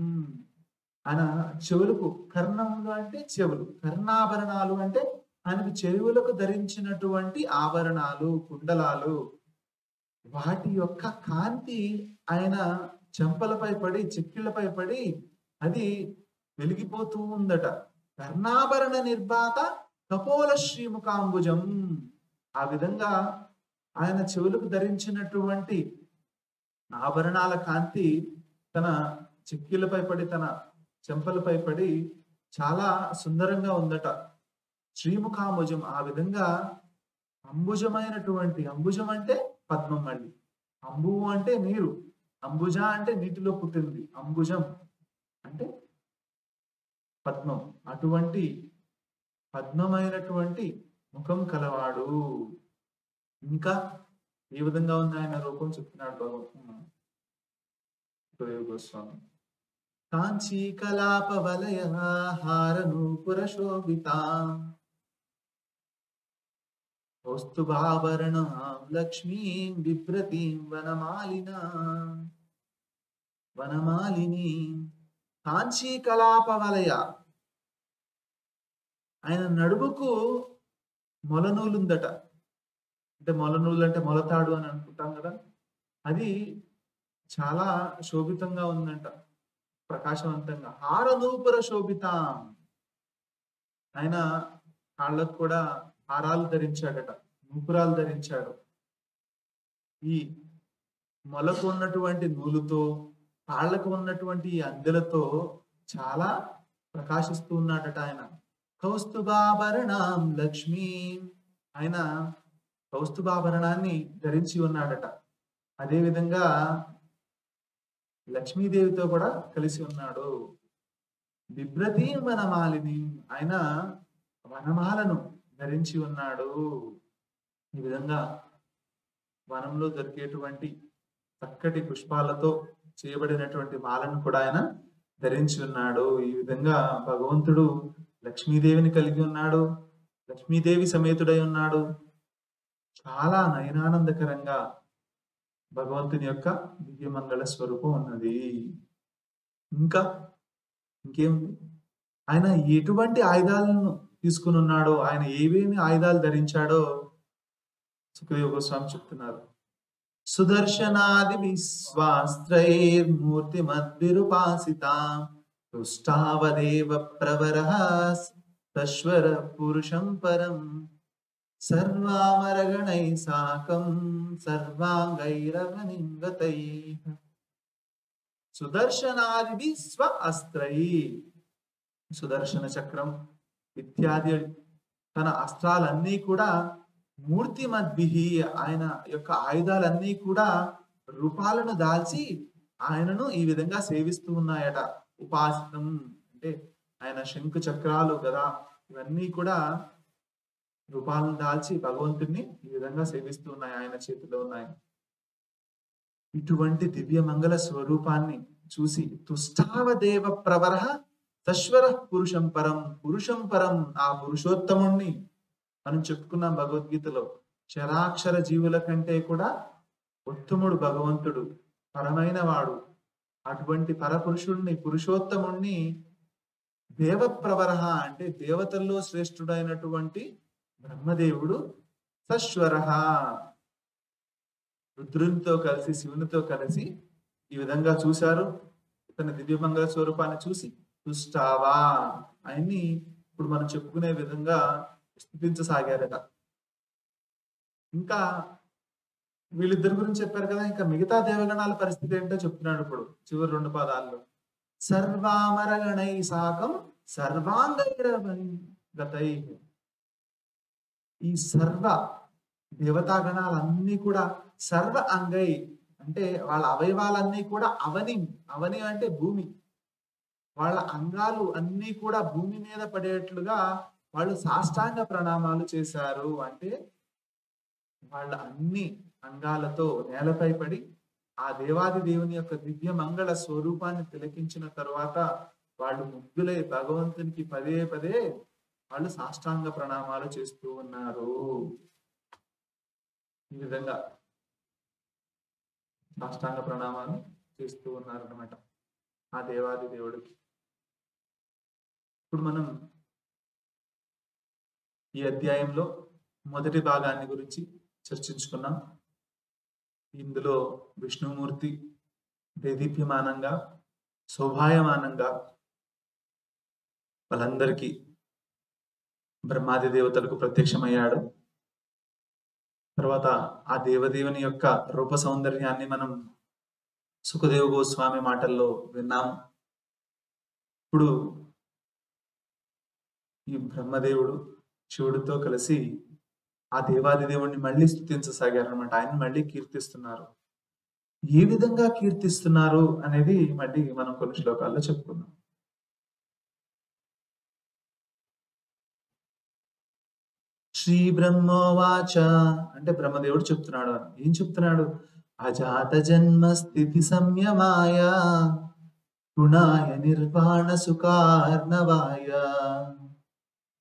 ఆయన చెవులకు, కర్ణములు అంటే చెవులు, కర్ణాభరణాలు అంటే ఆయనకు చెవులకు ధరించినటువంటి ఆభరణాలు, కుండలాలు, వాటి యొక్క కాంతి ఆయన చెంపలపై పడి, చెక్కిళ్లపై పడి అది వెలిగిపోతూ ఉందట. కర్ణాభరణ నిర్భాత కపోల శ్రీముఖాంబుజం, ఆ విధంగా ఆయన చెవులకు ధరించినటువంటి ఆభరణాల కాంతి తన చెక్కిళ్లపై పడి, తన చెంపలపై పడి చాలా సుందరంగా ఉందట. శ్రీముఖాంబుజం, ఆ విధంగా అంబుజమైనటువంటి, అంబుజం అంటే పద్మం, మళ్ళీ అంబు అంటే నీరు, అంబుజ అంటే నీటిలో పుట్టింది, అంబుజం అంటే పద్మం, అటువంటి పద్మమైనటువంటి ముఖం కలవాడు. ఇంకా ఏ విధంగా ఉంది ఆయన రూపం చెప్తున్నాడు భగవంతుడు గోస్వామి. కాంచీ కలాప వలయ హారనూపుర శోభిత కౌస్తుభాభరణాం లక్ష్మీం బిభ్రతీం వనమాలిని. కాంచీ కలాప వలయ, ఆయన నడుముకు మొలనూలుందట. అంటే మొలనూలు అంటే మొలతాడు అని అనుకుంటాం కదా, అది చాలా శోభితంగా ఉందంట, ప్రకాశవంతంగా. హారనూపుర శోభితాం, ఆయన కాళ్ళకు కూడా హారాలు ధరించాడట, నూపురాలు ధరించాడు. ఈ మొలకు ఉన్నటువంటి నూలుతో, కాళ్ళకు ఉన్నటువంటి ఈ అందెలతో చాలా ప్రకాశిస్తూ ఉన్నాడట ఆయన. కౌస్తుభాభరణాం లక్ష్మీ, ఆయన కౌస్తుభాభరణాన్ని ధరించి ఉన్నాడట. అదే విధంగా లక్ష్మీదేవితో కూడా కలిసి ఉన్నాడు. బిభ్రతీ వనమాలిని, ఆయన వనమాలను ధరించి ఉన్నాడు. ఈ విధంగా వనంలో దొరికేటువంటి చక్కటి పుష్పాలతో చేయబడినటువంటి మాలను కూడా ఆయన ధరించి ఉన్నాడు. ఈ విధంగా భగవంతుడు లక్ష్మీదేవిని కలిగి ఉన్నాడు, లక్ష్మీదేవి సమేతుడై ఉన్నాడు. చాలా నయనానందకరంగా భగవంతుని యొక్క దివ్యమంగళ స్వరూపం ఉన్నది. ఇంకేముంది, ఆయన ఎటువంటి ఆయుధాలను తీసుకుని ఉన్నాడో, ఆయన ఏవేమి ఆయుధాలు ధరించాడో సుఖదేవ గోస్వామి చెప్తున్నారు. సుదర్శనాది విశ్వాస్త్రైర్మూర్తిమద్విరుపాసితాం తుష్టావదేవ ప్రవరః తశ్వర పురుషం పరం సర్వామరగణై సాకం సర్వాంగైరవనింగతైః. సుదర్శనాది స్వ అస్త్రై, సుదర్శన చక్రం ఇత్యాది తన అస్త్రాలన్నీ కూడా మూర్తిమద్భిః, ఆయన యొక్క ఆయుధాలన్నీ కూడా రూపాలను దాల్చి ఆయనను ఈ విధంగా సేవిస్తూ ఉన్నాయట. ఉపాసనం అంటే ఆయన శంకు చక్రాలు గదా ఇవన్నీ కూడా రూపాలను దాల్చి భగవంతుణ్ణి ఈ విధంగా సేవిస్తూ ఉన్నాయి, ఆయన చేతిలో ఉన్నాయి. ఇటువంటి దివ్య మంగళ స్వరూపాన్ని చూసి తుష్టావదేవ ప్రవర తశ్వర పురుషం పరం ఆ పురుషోత్తముణ్ణి మనం చెప్పుకున్నాం భగవద్గీతలో. చరాక్షర జీవుల కంటే కూడా ఉత్తముడు భగవంతుడు, పరమైన వాడు. అటువంటి పరపురుషుణ్ణి, పురుషోత్తముణ్ణి దేవప్రవర అంటే దేవతల్లో శ్రేష్ఠుడైనటువంటి బ్రహ్మదేవుడు సశ్వర రుద్రునితో కలిసి, శివునితో కలిసి ఈ విధంగా చూశారు. తన దివ్యమంగళ స్వరూపాన్ని చూసి తుష్టావా ఆయన్ని ఇప్పుడు మనం చెప్పుకునే విధంగా స్తుతించసాగారట. ఇంకా వీళ్ళిద్దరి గురించి చెప్పారు కదా, ఇంకా మిగతా దేవగణాల పరిస్థితి ఏంటో చెప్తున్నాడు ఇప్పుడు చివరి 2 పాదాల్లో. సర్వామరగణై సాకం సర్వాంగైరగతై. ఈ సర్వ దేవతాగణాలన్నీ కూడా సర్వ అంగై అంటే వాళ్ళ అవయవాలన్నీ కూడా అవని అంటే భూమి, వాళ్ళ అంగాలు అన్నీ కూడా భూమి మీద పడేట్లుగా వాళ్ళు సాష్టాంగ ప్రణామాలు చేశారు. అంటే వాళ్ళ అన్ని అంగాలతో నేలపై పడి ఆ దేవాది దేవుని యొక్క దివ్య మంగళ స్వరూపాన్ని తిలకించిన తర్వాత వాళ్ళు ముగ్ధులై భగవంతునికి పదే పదే వాళ్ళు సాష్టాంగ ప్రణామాలు చేస్తూ ఉన్నారు. ఈ విధంగా సాష్టాంగ ప్రణామాలు చేస్తూ ఉన్నారు అన్నమాట ఆ దేవాది దేవుడికి. ఇప్పుడు మనం ఈ అధ్యాయంలో మొదటి భాగాన్ని గురించి చర్చించుకున్నాం. ఇందులో విష్ణుమూర్తి దేదీప్యమానంగా, శోభాయమానంగా వాళ్ళందరికీ బ్రహ్మాది దేవతలకు ప్రత్యక్షమయ్యాడు. తర్వాత ఆ దేవదేవుని యొక్క రూప సౌందర్యాన్ని మనం సుఖదేవ గోస్వామి మాటల్లో విన్నాం. ఇప్పుడు ఈ బ్రహ్మదేవుడు శివుడితో కలిసి ఆ దేవాది దేవుణ్ణి మళ్ళీ స్తుతించసాగారు అనమాట. ఆయన్ని మళ్ళీ కీర్తిస్తున్నారు. ఏ విధంగా కీర్తిస్తున్నారు అనేది మళ్ళీ మనం కొన్ని శ్లోకాల్లో చెప్పుకుందాం. శ్రీ బ్రహ్మోవాచ అంటే బ్రహ్మదేవుడు చెప్తున్నాడు. ఏం చెప్తున్నాడు? అజాత జన్మ స్థితి సంయమాయ గుణాయ నిర్వాణ సుకార్ణవాయ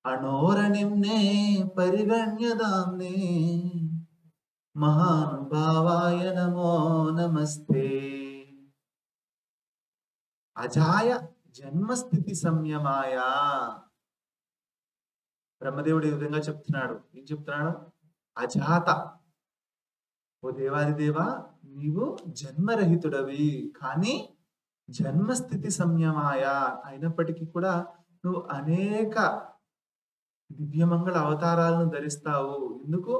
అణోరణిమ్నే పరిగణ్యదామ్నే మహానుభావాయ నమో నమస్తే. అజాయ జన్మస్థితి సంయమాయ బ్రహ్మదేవుడు ఈ విధంగా చెప్తున్నాడు. ఏం చెప్తున్నాడు? అజాత, ఓ దేవాది దేవా, నీవు జన్మరహితుడవి, కానీ జన్మస్థితి సంయమాయ అయినప్పటికీ కూడా నువ్వు అనేక దివ్యమంగళ అవతారాలను ధరిస్తావు. ఎందుకు?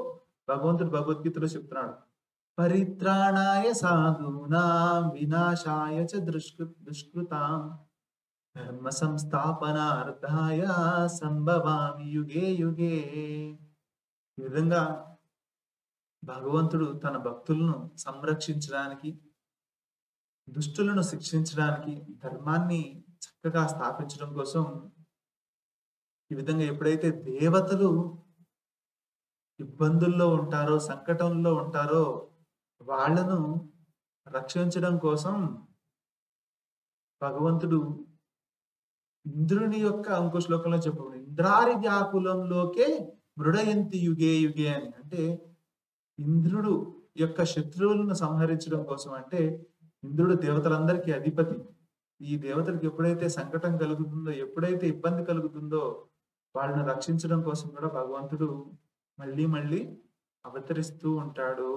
భగవంతుడు భగవద్గీతలో చెప్తున్నాడు, పరిత్రాణాయ సాధూనాం వినాశాయ చ దుష్కృతాం ధర్మ సంస్థాపనార్థాయ సంభవామి యుగే యుగే. ఈ విధంగా భగవంతుడు తన భక్తులను సంరక్షించడానికి, దుష్టులను శిక్షించడానికి, ధర్మాన్ని చక్కగా స్థాపించడం కోసం ఈ విధంగా ఎప్పుడైతే దేవతలు ఇబ్బందుల్లో ఉంటారో, సంకటంలో ఉంటారో వాళ్ళను రక్షించడం కోసం భగవంతుడు ఇంద్రుని యొక్క ఇంకో శ్లోకంలో చెప్పబడి ఇంద్రారి వ్యాకులంలోకే మృడయంతి యుగే యుగే అని. అంటే ఇంద్రుడు యొక్క శత్రువులను సంహరించడం కోసం, అంటే ఇంద్రుడు దేవతలందరికీ అధిపతి. ఈ దేవతలకు ఎప్పుడైతే సంకటం కలుగుతుందో, ఎప్పుడైతే ఇబ్బంది కలుగుతుందో వాళ్ళని రక్షించడం కోసం కూడా భగవంతుడు మళ్ళీ మళ్ళీ అవతరిస్తూ ఉంటాడు.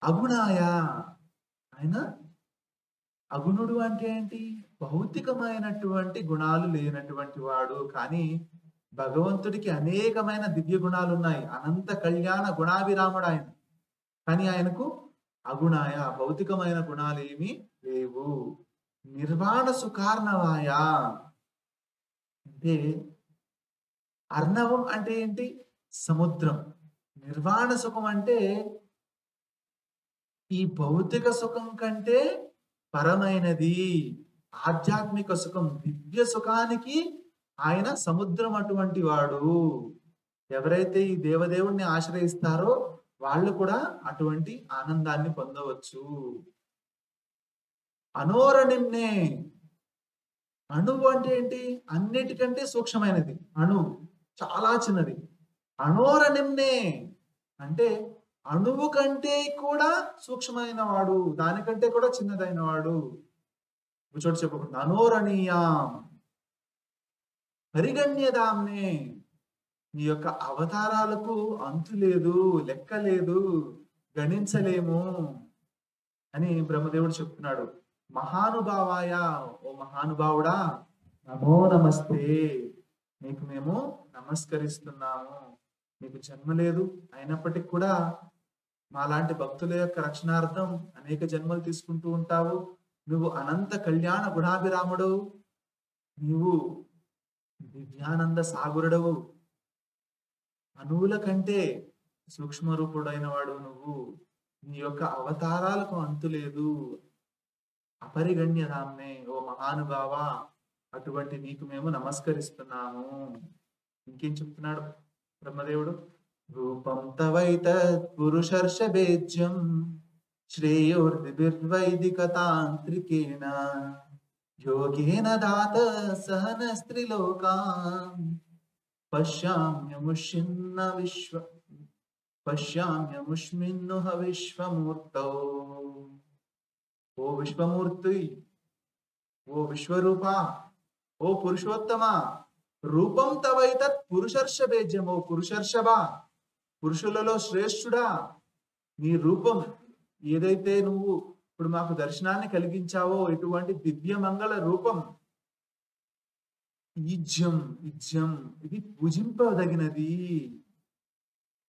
అగుణాయ, ఆయన అగుణుడు అంటే ఏంటి? భౌతికమైనటువంటి గుణాలు లేనటువంటి వాడు. కానీ భగవంతుడికి అనేకమైన దివ్య గుణాలు ఉన్నాయి. అనంత కళ్యాణ గుణాభిరాముడు ఆయన. కానీ ఆయనకు అగుణాయ, భౌతికమైన గుణాలు ఏమీ లేవు. నిర్వాణ సుకార్ణవాయ అంటే అర్ణవం అంటే ఏంటి? సముద్రం. నిర్వాణ సుఖం అంటే ఈ భౌతిక సుఖం కంటే పరమైనది. ఆధ్యాత్మిక సుఖం, దివ్య సుఖానికి ఆయన సముద్రం అటువంటి వాడు. ఎవరైతే ఈ దేవదేవుణ్ణి ఆశ్రయిస్తారో వాళ్ళు కూడా అటువంటి ఆనందాన్ని పొందవచ్చు. అనోరణిమ్నే, అణువు అంటే ఏంటి? అన్నిటికంటే సూక్ష్మమైనది అణువు, చాలా చిన్నది. అనోరణిమ్నే అంటే అణువు కంటే కూడా సూక్ష్మమైన వాడు, దానికంటే కూడా చిన్నదైన వాడు. చోటు చెప్పకుండా అనోరణీయాం పరిగణ్యదాంనే, నీ యొక్క అవతారాలకు అంతు లేదు, లెక్క లేదు, గణించలేము అని బ్రహ్మదేవుడు చెప్తున్నాడు. మహానుభావాయ, ఓ మహానుభావుడా, నమో నమస్తే, నీకు మేము నమస్కరిస్తున్నాము. నీకు జన్మ లేదు, అయినప్పటికీ కూడా మాలాంటి భక్తుల యొక్క రక్షణార్థం అనేక జన్మలు తీసుకుంటూ ఉంటావు. నువ్వు అనంత కళ్యాణ గుణాభిరాముడు, నీవు దివ్యానంద సాగురుడవు, అణువుల కంటే సూక్ష్మ రూపుడైన వాడు నువ్వు, నీ యొక్క అవతారాలకు అంతు లేదు. అపరిగణ్యదాన్నే, ఓ మహానుభావ, అటువంటి నీకు మేము నమస్కరిస్తున్నాము. ఇంకేం చెప్తున్నాడు బ్రహ్మదేవుడు? రూపం తవైతత్ పురుషర్షభేజ్యం శ్రేయోర్దిభిర్వైదిక తాంత్రికేణ యోగేన దాత సహన స్త్రీలోకాన్ పశ్యామ్యముష్మిన్నుహ విశ్వమూర్తౌ. ఓ విశ్వమూర్తి, ఓ విశ్వరూప, ఓ పురుషోత్తమ, రూపం తవైతత్ పురుషర్షభేజ్యం, ఓ పురుషర్షభ, పురుషులలో శ్రేష్ఠుడా, నీ రూపం ఏదైతే నువ్వు ఇప్పుడు మాకు దర్శనాన్ని కలిగించావో ఇటువంటి దివ్య మంగళ రూపం, ఈజ్యం, ఇజ్యం, ఇది పూజింపదగినది.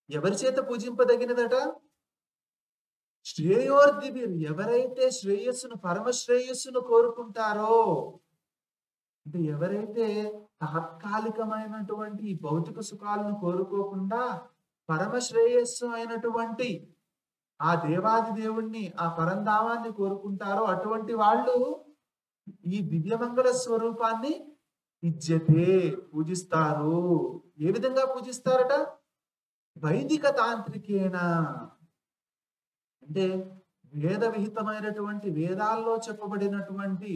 ఎవరి చేత పూజింపదగినదట? శ్రేయోర్దిభిర్, ఎవరైతే శ్రేయస్సును, పరమ శ్రేయస్సును కోరుకుంటారో, అంటే ఎవరైతే తాత్కాలికమైనటువంటి ఈ భౌతిక సుఖాలను కోరుకోకుండా పరమ శ్రేయస్సు అయినటువంటి ఆ దేవాది దేవుణ్ణి, ఆ పరంధామాన్ని కోరుకుంటారో అటువంటి వాళ్ళు ఈ దివ్యమంగళ స్వరూపాన్ని ఇజ్జతే, పూజిస్తారు. ఏ విధంగా పూజిస్తారట? వైదిక తాంత్రికేణ, అంటే వేద విహితమైనటువంటి వేదాల్లో చెప్పబడినటువంటి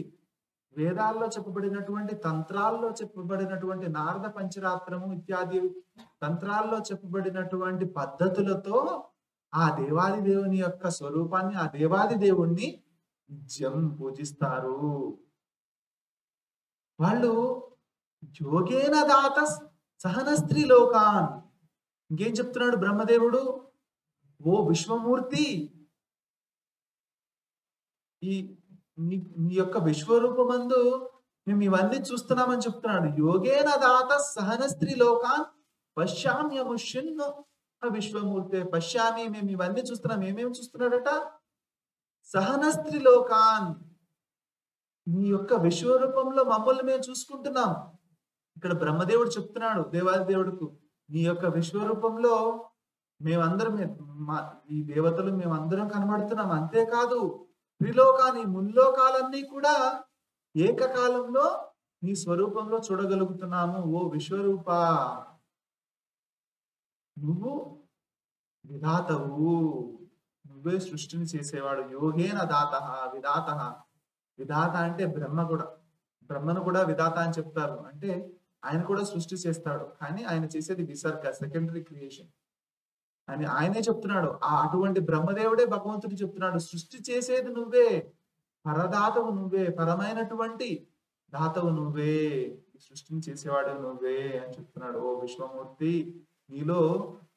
తంత్రాల్లో చెప్పబడినటువంటి నారద పంచరాత్రము ఇత్యాది తంత్రాల్లో చెప్పబడినటువంటి పద్ధతులతో ఆ దేవాది దేవుని యొక్క స్వరూపాన్ని, ఆ దేవాది దేవుణ్ణి నిత్యం పూజిస్తారు. వాళ్ళు యోగేన దాత సహన స్త్రీ లోకాన్. ఇంకేం చెప్తున్నాడు బ్రహ్మదేవుడు? ఓ విశ్వమూర్తి, ఈ నీ యొక్క విశ్వరూపమందు మేము ఇవన్నీ చూస్తున్నామని చెప్తున్నాడు. యోగేన దాత సహన స్త్రీ లోకాన్ పశ్యామ్యముష్యన్ను విశ్వమూర్తి. పశ్యామి, మేము ఇవన్నీ చూస్తున్నాం. ఏమేమి చూస్తున్నాడట? సహన స్త్రీ లోకాన్, నీ యొక్క విశ్వరూపంలో మమ్మల్ని మేము చూసుకుంటున్నాం. ఇక్కడ బ్రహ్మదేవుడు చెప్తున్నాడు దేవాది దేవుడుకు, నీ యొక్క విశ్వరూపంలో మేమందరం, ఈ దేవతలు మేమందరం కనబడుతున్నాం. అంతేకాదు త్రిలోకాన్ని, ముల్లోకాలన్నీ కూడా ఏకకాలంలో నీ స్వరూపంలో చూడగలుగుతున్నాము. ఓ విశ్వరూప, నువ్వు విధాతవు, నువ్వే సృష్టిని చేసేవాడు. యోగేన దాత విధాత. విధాత అంటే బ్రహ్మను కూడా విధాత అని చెప్తారు. అంటే ఆయన కూడా సృష్టి చేస్తాడు, కానీ ఆయన చేసేది విసర్గ, సెకండరీ క్రియేషన్ అని ఆయనే చెప్తున్నాడు. అటువంటి బ్రహ్మదేవుడే భగవంతుడు చెప్తున్నాడు, సృష్టి చేసేది నువ్వే, పరదాతవు నువ్వే, పరమైనటువంటి దాతవు నువ్వే, సృష్టిని చేసేవాడు నువ్వే అని చెప్తున్నాడు. ఓ విశ్వమూర్తి, నీలో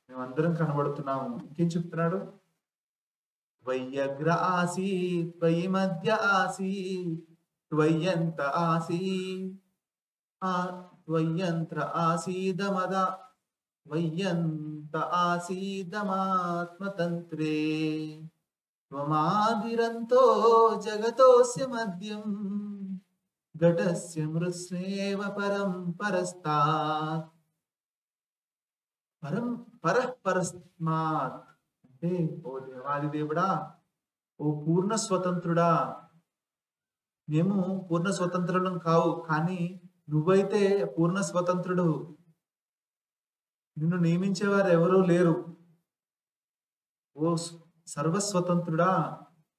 మేమందరం కనబడుతున్నాము. ఇంకేం చెప్తున్నాడు? త్వయ్యగ్ర ఆసీ త్వయి మధ్య ఆసీ త్వయ్యంత ఆసీ త్వయ్యంత్ర ఆసీదమద వయ్యంత ఆసీదమాత్మతంత్రే త్వమాదిరంతో జగతోస్య మధ్యం ఘటస్య మృత్స్నేవ పరం పరస్తాత్. పరస్మాత్ అంటే ఓ దేవాది దేవుడా, ఓ పూర్ణ స్వతంత్రుడా, మేము పూర్ణ స్వతంత్రులం కావు, కానీ నువ్వైతే పూర్ణ స్వతంత్రుడు. నిన్ను నియమించేవారు ఎవరూ లేరు. ఓ సర్వస్వతంత్రుడా,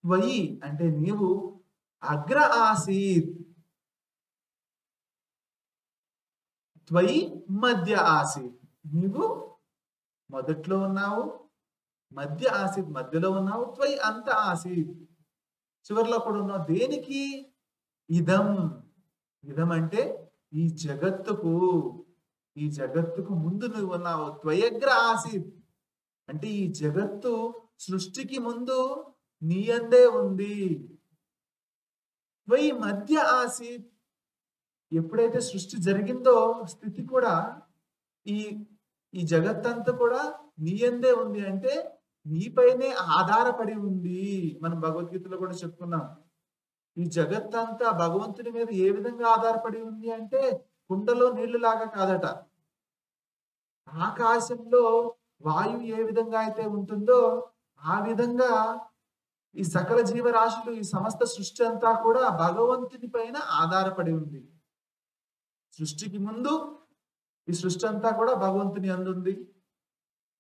త్వయి అంటే నీవు అగ్ర ఆసీత్, త్వయి మధ్య ఆసీత్, నీవు మొదట్లో ఉన్నావు, మధ్య ఆసీత్ మధ్యలో ఉన్నావు, త్వయి అంత ఆసీత్ చివరిలో కూడా ఉన్నావు. దేనికి? ఇదం. ఇదం అంటే ఈ జగత్తుకు, ఈ జగత్తుకు ముందు నువ్వు ఉన్నావు. త్వయగ్ర ఆసీత్ అంటే ఈ జగత్తు సృష్టికి ముందు నీ అందే ఉంది. త్వయి మధ్య ఆసీత్ ఎప్పుడైతే సృష్టి జరిగిందో స్థితి కూడా ఈ ఈ జగత్తంతా కూడా నీ అందే ఉంది, అంటే నీపైనే ఆధారపడి ఉంది. మనం భగవద్గీతలో కూడా చెప్పుకున్నాం. ఈ జగత్తంతా భగవంతుని మీద ఏ విధంగా ఆధారపడి ఉంది అంటే కుండలో నీళ్లు లాగా కాదట. ఆకాశంలో వాయువు ఏ విధంగా అయితే ఉంటుందో ఆ విధంగా ఈ సకల జీవరాశులు, ఈ సమస్త సృష్టి అంతా కూడా భగవంతుని పైన ఆధారపడి ఉంది. సృష్టికి ముందు ఈ సృష్టి అంతా కూడా భగవంతుని అందుంది.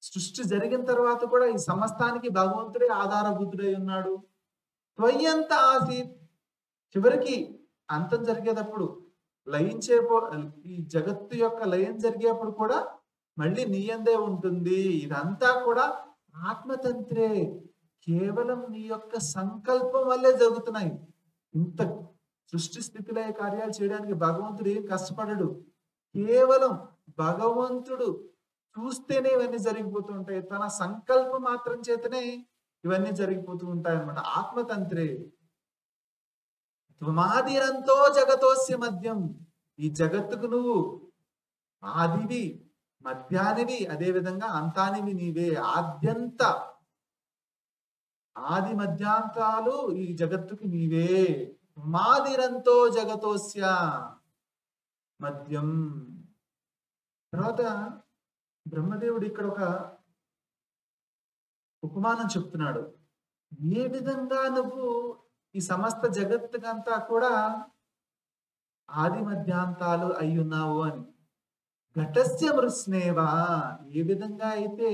సృష్టి జరిగిన తర్వాత కూడా ఈ సమస్తానికి భగవంతుడే ఆధారభూతుడై ఉన్నాడు. త్వయంత ఆసీత్ చివరికి అంతం జరిగేటప్పుడు లయించే ఈ జగత్తు యొక్క లయం జరిగేప్పుడు కూడా మళ్ళీ నీ యందే ఉంటుంది. ఇదంతా కూడా ఆత్మతంత్రే, కేవలం నీ యొక్క సంకల్పం వల్లే జరుగుతున్నాయి. ఇంత సృష్టి స్థితిలో కార్యాలు చేయడానికి భగవంతుడు ఏం కష్టపడడు. కేవలం భగవంతుడు చూస్తేనే ఇవన్నీ జరిగిపోతూ ఉంటాయి. తన సంకల్పం మాత్రం చేతనే ఇవన్నీ జరిగిపోతూ ఉంటాయి అన్నమాట. ఆత్మతంత్రే త్వమాదిరంతో జగతోస్య మధ్యం, ఈ జగత్తుకు నువ్వు ఆదివి, మధ్యానివి, అదే విధంగా అంతానివి నీవే. ఆద్యంత, ఆది మధ్యాంతాలు ఈ జగత్తుకి నీవే. త్వమాదిరంతో జగతోస్య మధ్యం. తర్వాత బ్రహ్మదేవుడు ఇక్కడ ఒక ఉపమానం చెప్తున్నాడు. ఏ విధంగా నువ్వు ఈ సమస్త జగత్తుకంతా కూడా ఆది మధ్యాంతాలు అయ్యున్నావు అని. ఘటస్య మృత్స్నేవా, ఏ విధంగా అయితే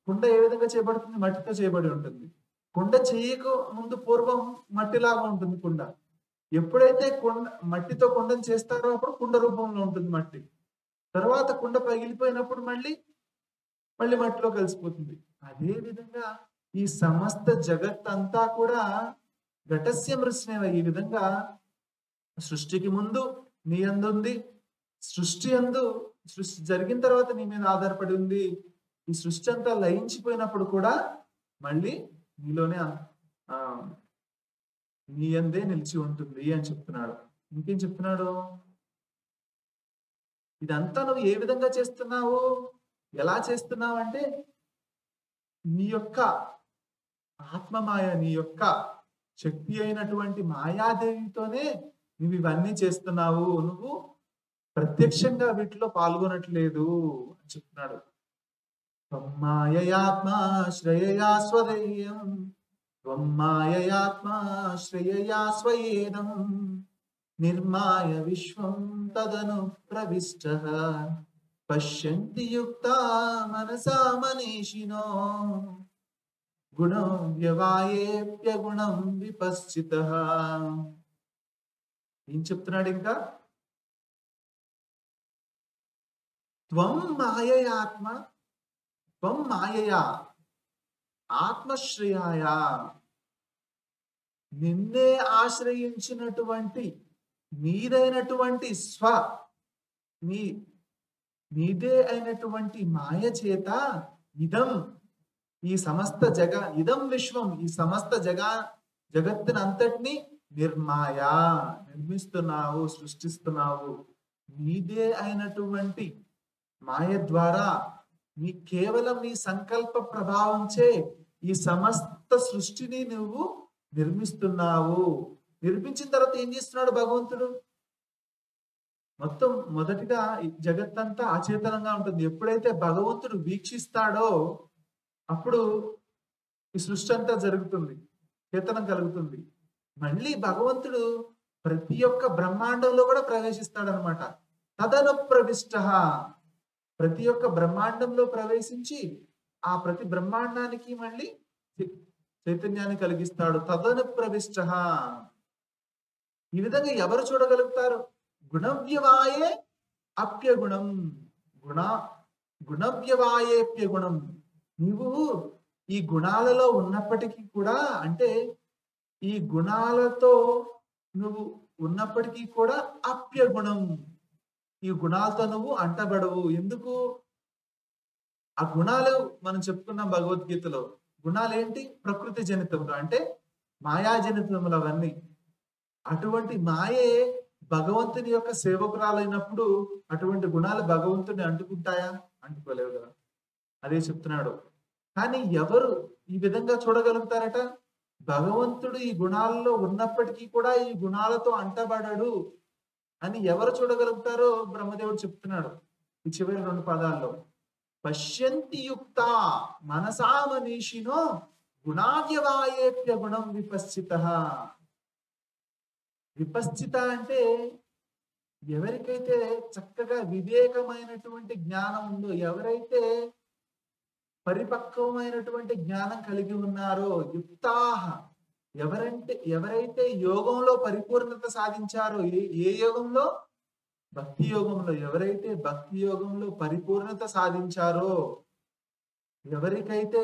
కుండ ఏ విధంగా చేయబడుతుంది? మట్టితో చేయబడి ఉంటుంది. కుండ చేయక ముందు పూర్వం మట్టిలాగా ఉంటుంది కుండ. ఎప్పుడైతే మట్టితో కుండను చేస్తారో అప్పుడు కుండ రూపంలో ఉంటుంది మట్టి. తర్వాత కుండ పగిలిపోయినప్పుడు మళ్ళీ మట్టిలో కలిసిపోతుంది. అదే విధంగా ఈ సమస్త జగత్ అంతా కూడా ఘటస్య మృత్స్నేవ, ఈ విధంగా సృష్టికి ముందు నీ యందు ఉంది, సృష్టి జరిగిన తర్వాత నీ మీద ఆధారపడి ఉంది. ఈ సృష్టి అంతా లయించిపోయినప్పుడు కూడా మళ్ళీ నీలోనే నీ యందే నిలిచి ఉంటుంది అని చెప్తున్నాడు. ఇంకేం చెప్తున్నాడు? ఇదంతా నువ్వు ఏ విధంగా చేస్తున్నావు, ఎలా చేస్తున్నావు అంటే నీ యొక్క ఆత్మమాయ, నీ యొక్క శక్తి అయినటువంటి మాయాదేవితోనే నువ్వు ఇవన్నీ చేస్తున్నావు. నువ్వు ప్రత్యక్షంగా వీటిలో పాల్గొనట్లేదు అని చెప్తున్నాడు. త్వమ్మాయయాత్మా శ్రేయయా స్వదయ్యం, త్వమ్మాయయాత్మా శ్రేయయా స్వయేదం, నిర్మాయ విశ్వం తదను ప్రవిష్టః, పశ్యంతి యుక్తా మనసా మనీషినో, గుణం వ్యవాయేప్య గుణం విపశ్చితః. ఏం చెప్తున్నాడు ఇంకా? త్వం మాయయాత్మ, త్వం మాయయా ఆత్మశ్రేయాయ, నిన్నే ఆశ్రయించినటువంటి నీదైనటువంటి నీదే అయినటువంటి మాయ చేత ఇదం, ఈ సమస్త ఇదం విశ్వం, ఈ సమస్త జగత్తునంతటిని నిర్మిస్తున్నావు, సృష్టిస్తున్నావు. నీదే అయినటువంటి మాయ ద్వారా కేవలం నీ సంకల్ప ప్రభావంచే ఈ సమస్త సృష్టిని నువ్వు నిర్మిస్తున్నావు. నిర్మించిన తర్వాత ఏం చేస్తున్నాడు భగవంతుడు? మొత్తం మొదటిగా ఈ జగత్తంతా అచేతనంగా ఉంటుంది. ఎప్పుడైతే భగవంతుడు వీక్షిస్తాడో అప్పుడు ఈ సృష్టి అంతా జరుగుతుంది, చేతనం కలుగుతుంది. మళ్ళీ భగవంతుడు ప్రతి ఒక్క బ్రహ్మాండంలో కూడా ప్రవేశిస్తాడనమాట. తదను ప్రవిష్ట, ప్రతి ఒక్క బ్రహ్మాండంలో ప్రవేశించి ఆ ప్రతి బ్రహ్మాండానికి మళ్ళీ చైతన్యాన్ని కలిగిస్తాడు. తదను ప్రవిష్ట. ఈ విధంగా ఎవరు చూడగలుగుతారు? గుణవ్యవాయే అప్యగుణం. గుణ గుణవ్యవాయేప్యగుణం. నీవు ఈ గుణాలలో ఉన్నప్పటికీ కూడా, అంటే ఈ గుణాలతో నువ్వు ఉన్నప్పటికీ కూడా అప్యగుణం, ఈ గుణాలతో నువ్వు అంటబడవు. ఎందుకు? ఆ గుణాలు మనం చెప్పుకున్నాం భగవద్గీతలో. గుణాలు ఏంటి? ప్రకృతి జనితములు, అంటే మాయా జనితములు అవన్నీ. అటువంటి మాయే భగవంతుని యొక్క సేవకురాలైనప్పుడు అటువంటి గుణాలు భగవంతుని అంటుకుంటాయా? అంటుకోలేవు కదా. అదే చెప్తున్నాడు. కానీ ఎవరు ఈ విధంగా చూడగలుగుతారట? భగవంతుడు ఈ గుణాల్లో ఉన్నప్పటికీ కూడా ఈ గుణాలతో అంటబడడు అని ఎవరు చూడగలుగుతారో బ్రహ్మదేవుడు చెప్తున్నాడు ఈ చివరి 2 పదాల్లో. పశ్యంతి యుక్త మనసా మనీషినో గుణావ్యవాయేప్య గుణం విపశ్చిత. విపశ్చిత అంటే ఎవరికైతే చక్కగా వివేకమైనటువంటి జ్ఞానం ఉందో, ఎవరైతే పరిపక్వమైనటువంటి జ్ఞానం కలిగి ఉన్నారో, యుక్తాహ, ఎవరైతే యోగంలో పరిపూర్ణత సాధించారో, ఏ యోగంలో? భక్తి యోగంలో. ఎవరైతే భక్తి యోగంలో పరిపూర్ణత సాధించారో, ఎవరికైతే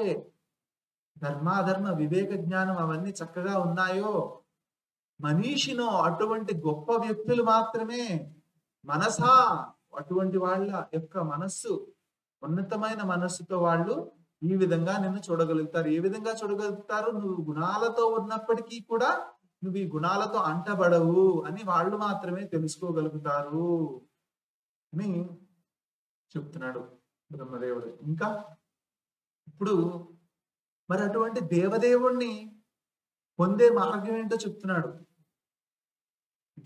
ధర్మాధర్మ వివేక జ్ఞానం అవన్నీ చక్కగా ఉన్నాయో, మనీషినో, అటువంటి గొప్ప వ్యక్తులు మాత్రమే, మనసా, అటువంటి వాళ్ళ యొక్క మనస్సు, ఉన్నతమైన మనస్సుతో వాళ్ళు ఈ విధంగా నిన్ను చూడగలుగుతారు. ఏ విధంగా చూడగలుగుతారు? నువ్వు గుణాలతో ఉన్నప్పటికీ కూడా నువ్వు ఈ గుణాలతో అంటబడవు అని వాళ్ళు మాత్రమే తెలుసుకోగలుగుతారు అని చెప్తున్నాడు బ్రహ్మదేవుడు. ఇంకా ఇప్పుడు మరి అటువంటి దేవదేవుణ్ణి పొందే మార్గం ఏంటో చెప్తున్నాడు.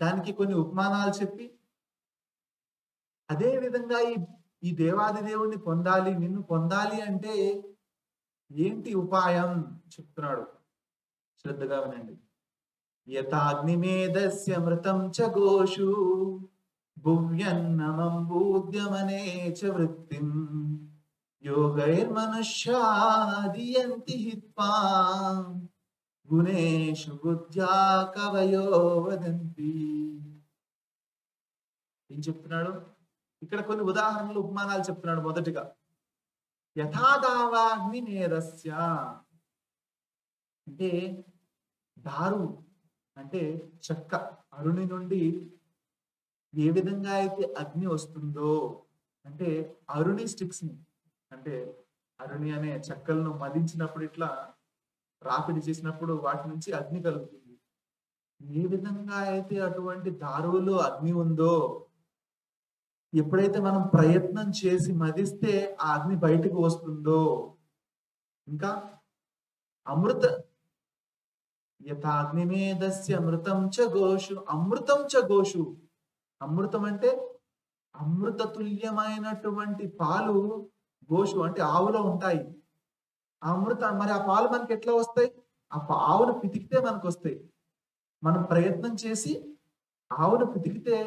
దానికి కొన్ని ఉపమానాలు చెప్పి, అదే విధంగా ఈ దేవాది దేవుణ్ణి పొందాలి, నిన్ను పొందాలి అంటే ఏంటి ఉపాయం చెప్తున్నాడు. శ్రద్ధగా వినండి. యథాగ్నిమేధస్య మృతం చ గోషు భువ్యన్నమంబూద్యమనే చ వృత్తిం యోగైర్మనుష్యాదియంతి హిత్వా గుణేషు బుద్ధ్యా కవయో వదంతి. ఏం చెప్తున్నాడు ఇక్కడ? కొన్ని ఉదాహరణలు, ఉపమానాలు చెప్తున్నాడు. మొదటిగా యథాదావాగ్ని నేరస్య, అంటే దారు అంటే చెక్క, అరుణి నుండి ఏ విధంగా అయితే అగ్ని వస్తుందో, అంటే అరుణి స్టిక్స్ ని, అంటే అరుణి అనే చెక్కలను మదించినప్పుడు, ఇట్లా రాపిడి చేసినప్పుడు వాటి నుంచి అగ్ని కలుగుతుంది. ఏ విధంగా అయితే అటువంటి దారువులో అగ్ని ఉందో, ఎప్పుడైతే మనం ప్రయత్నం చేసి మదిస్తే ఆ అగ్ని బయటకు వస్తుందో, ఇంకా అమృత యథాగ్నిమేధస్య అమృతం చ గోషు, అమృతం చ గోషు. అమృతం అంటే అమృత తుల్యమైనటువంటి పాలు గోషు అంటే ఆవులో ఉంటాయి. ఆ అమృతం, మరి ఆ పాలు మనకి ఎట్లా వస్తాయి? ఆ ఆవును పితికితే మనకు వస్తాయి. మనం ప్రయత్నం చేసి ఆవును పితికితే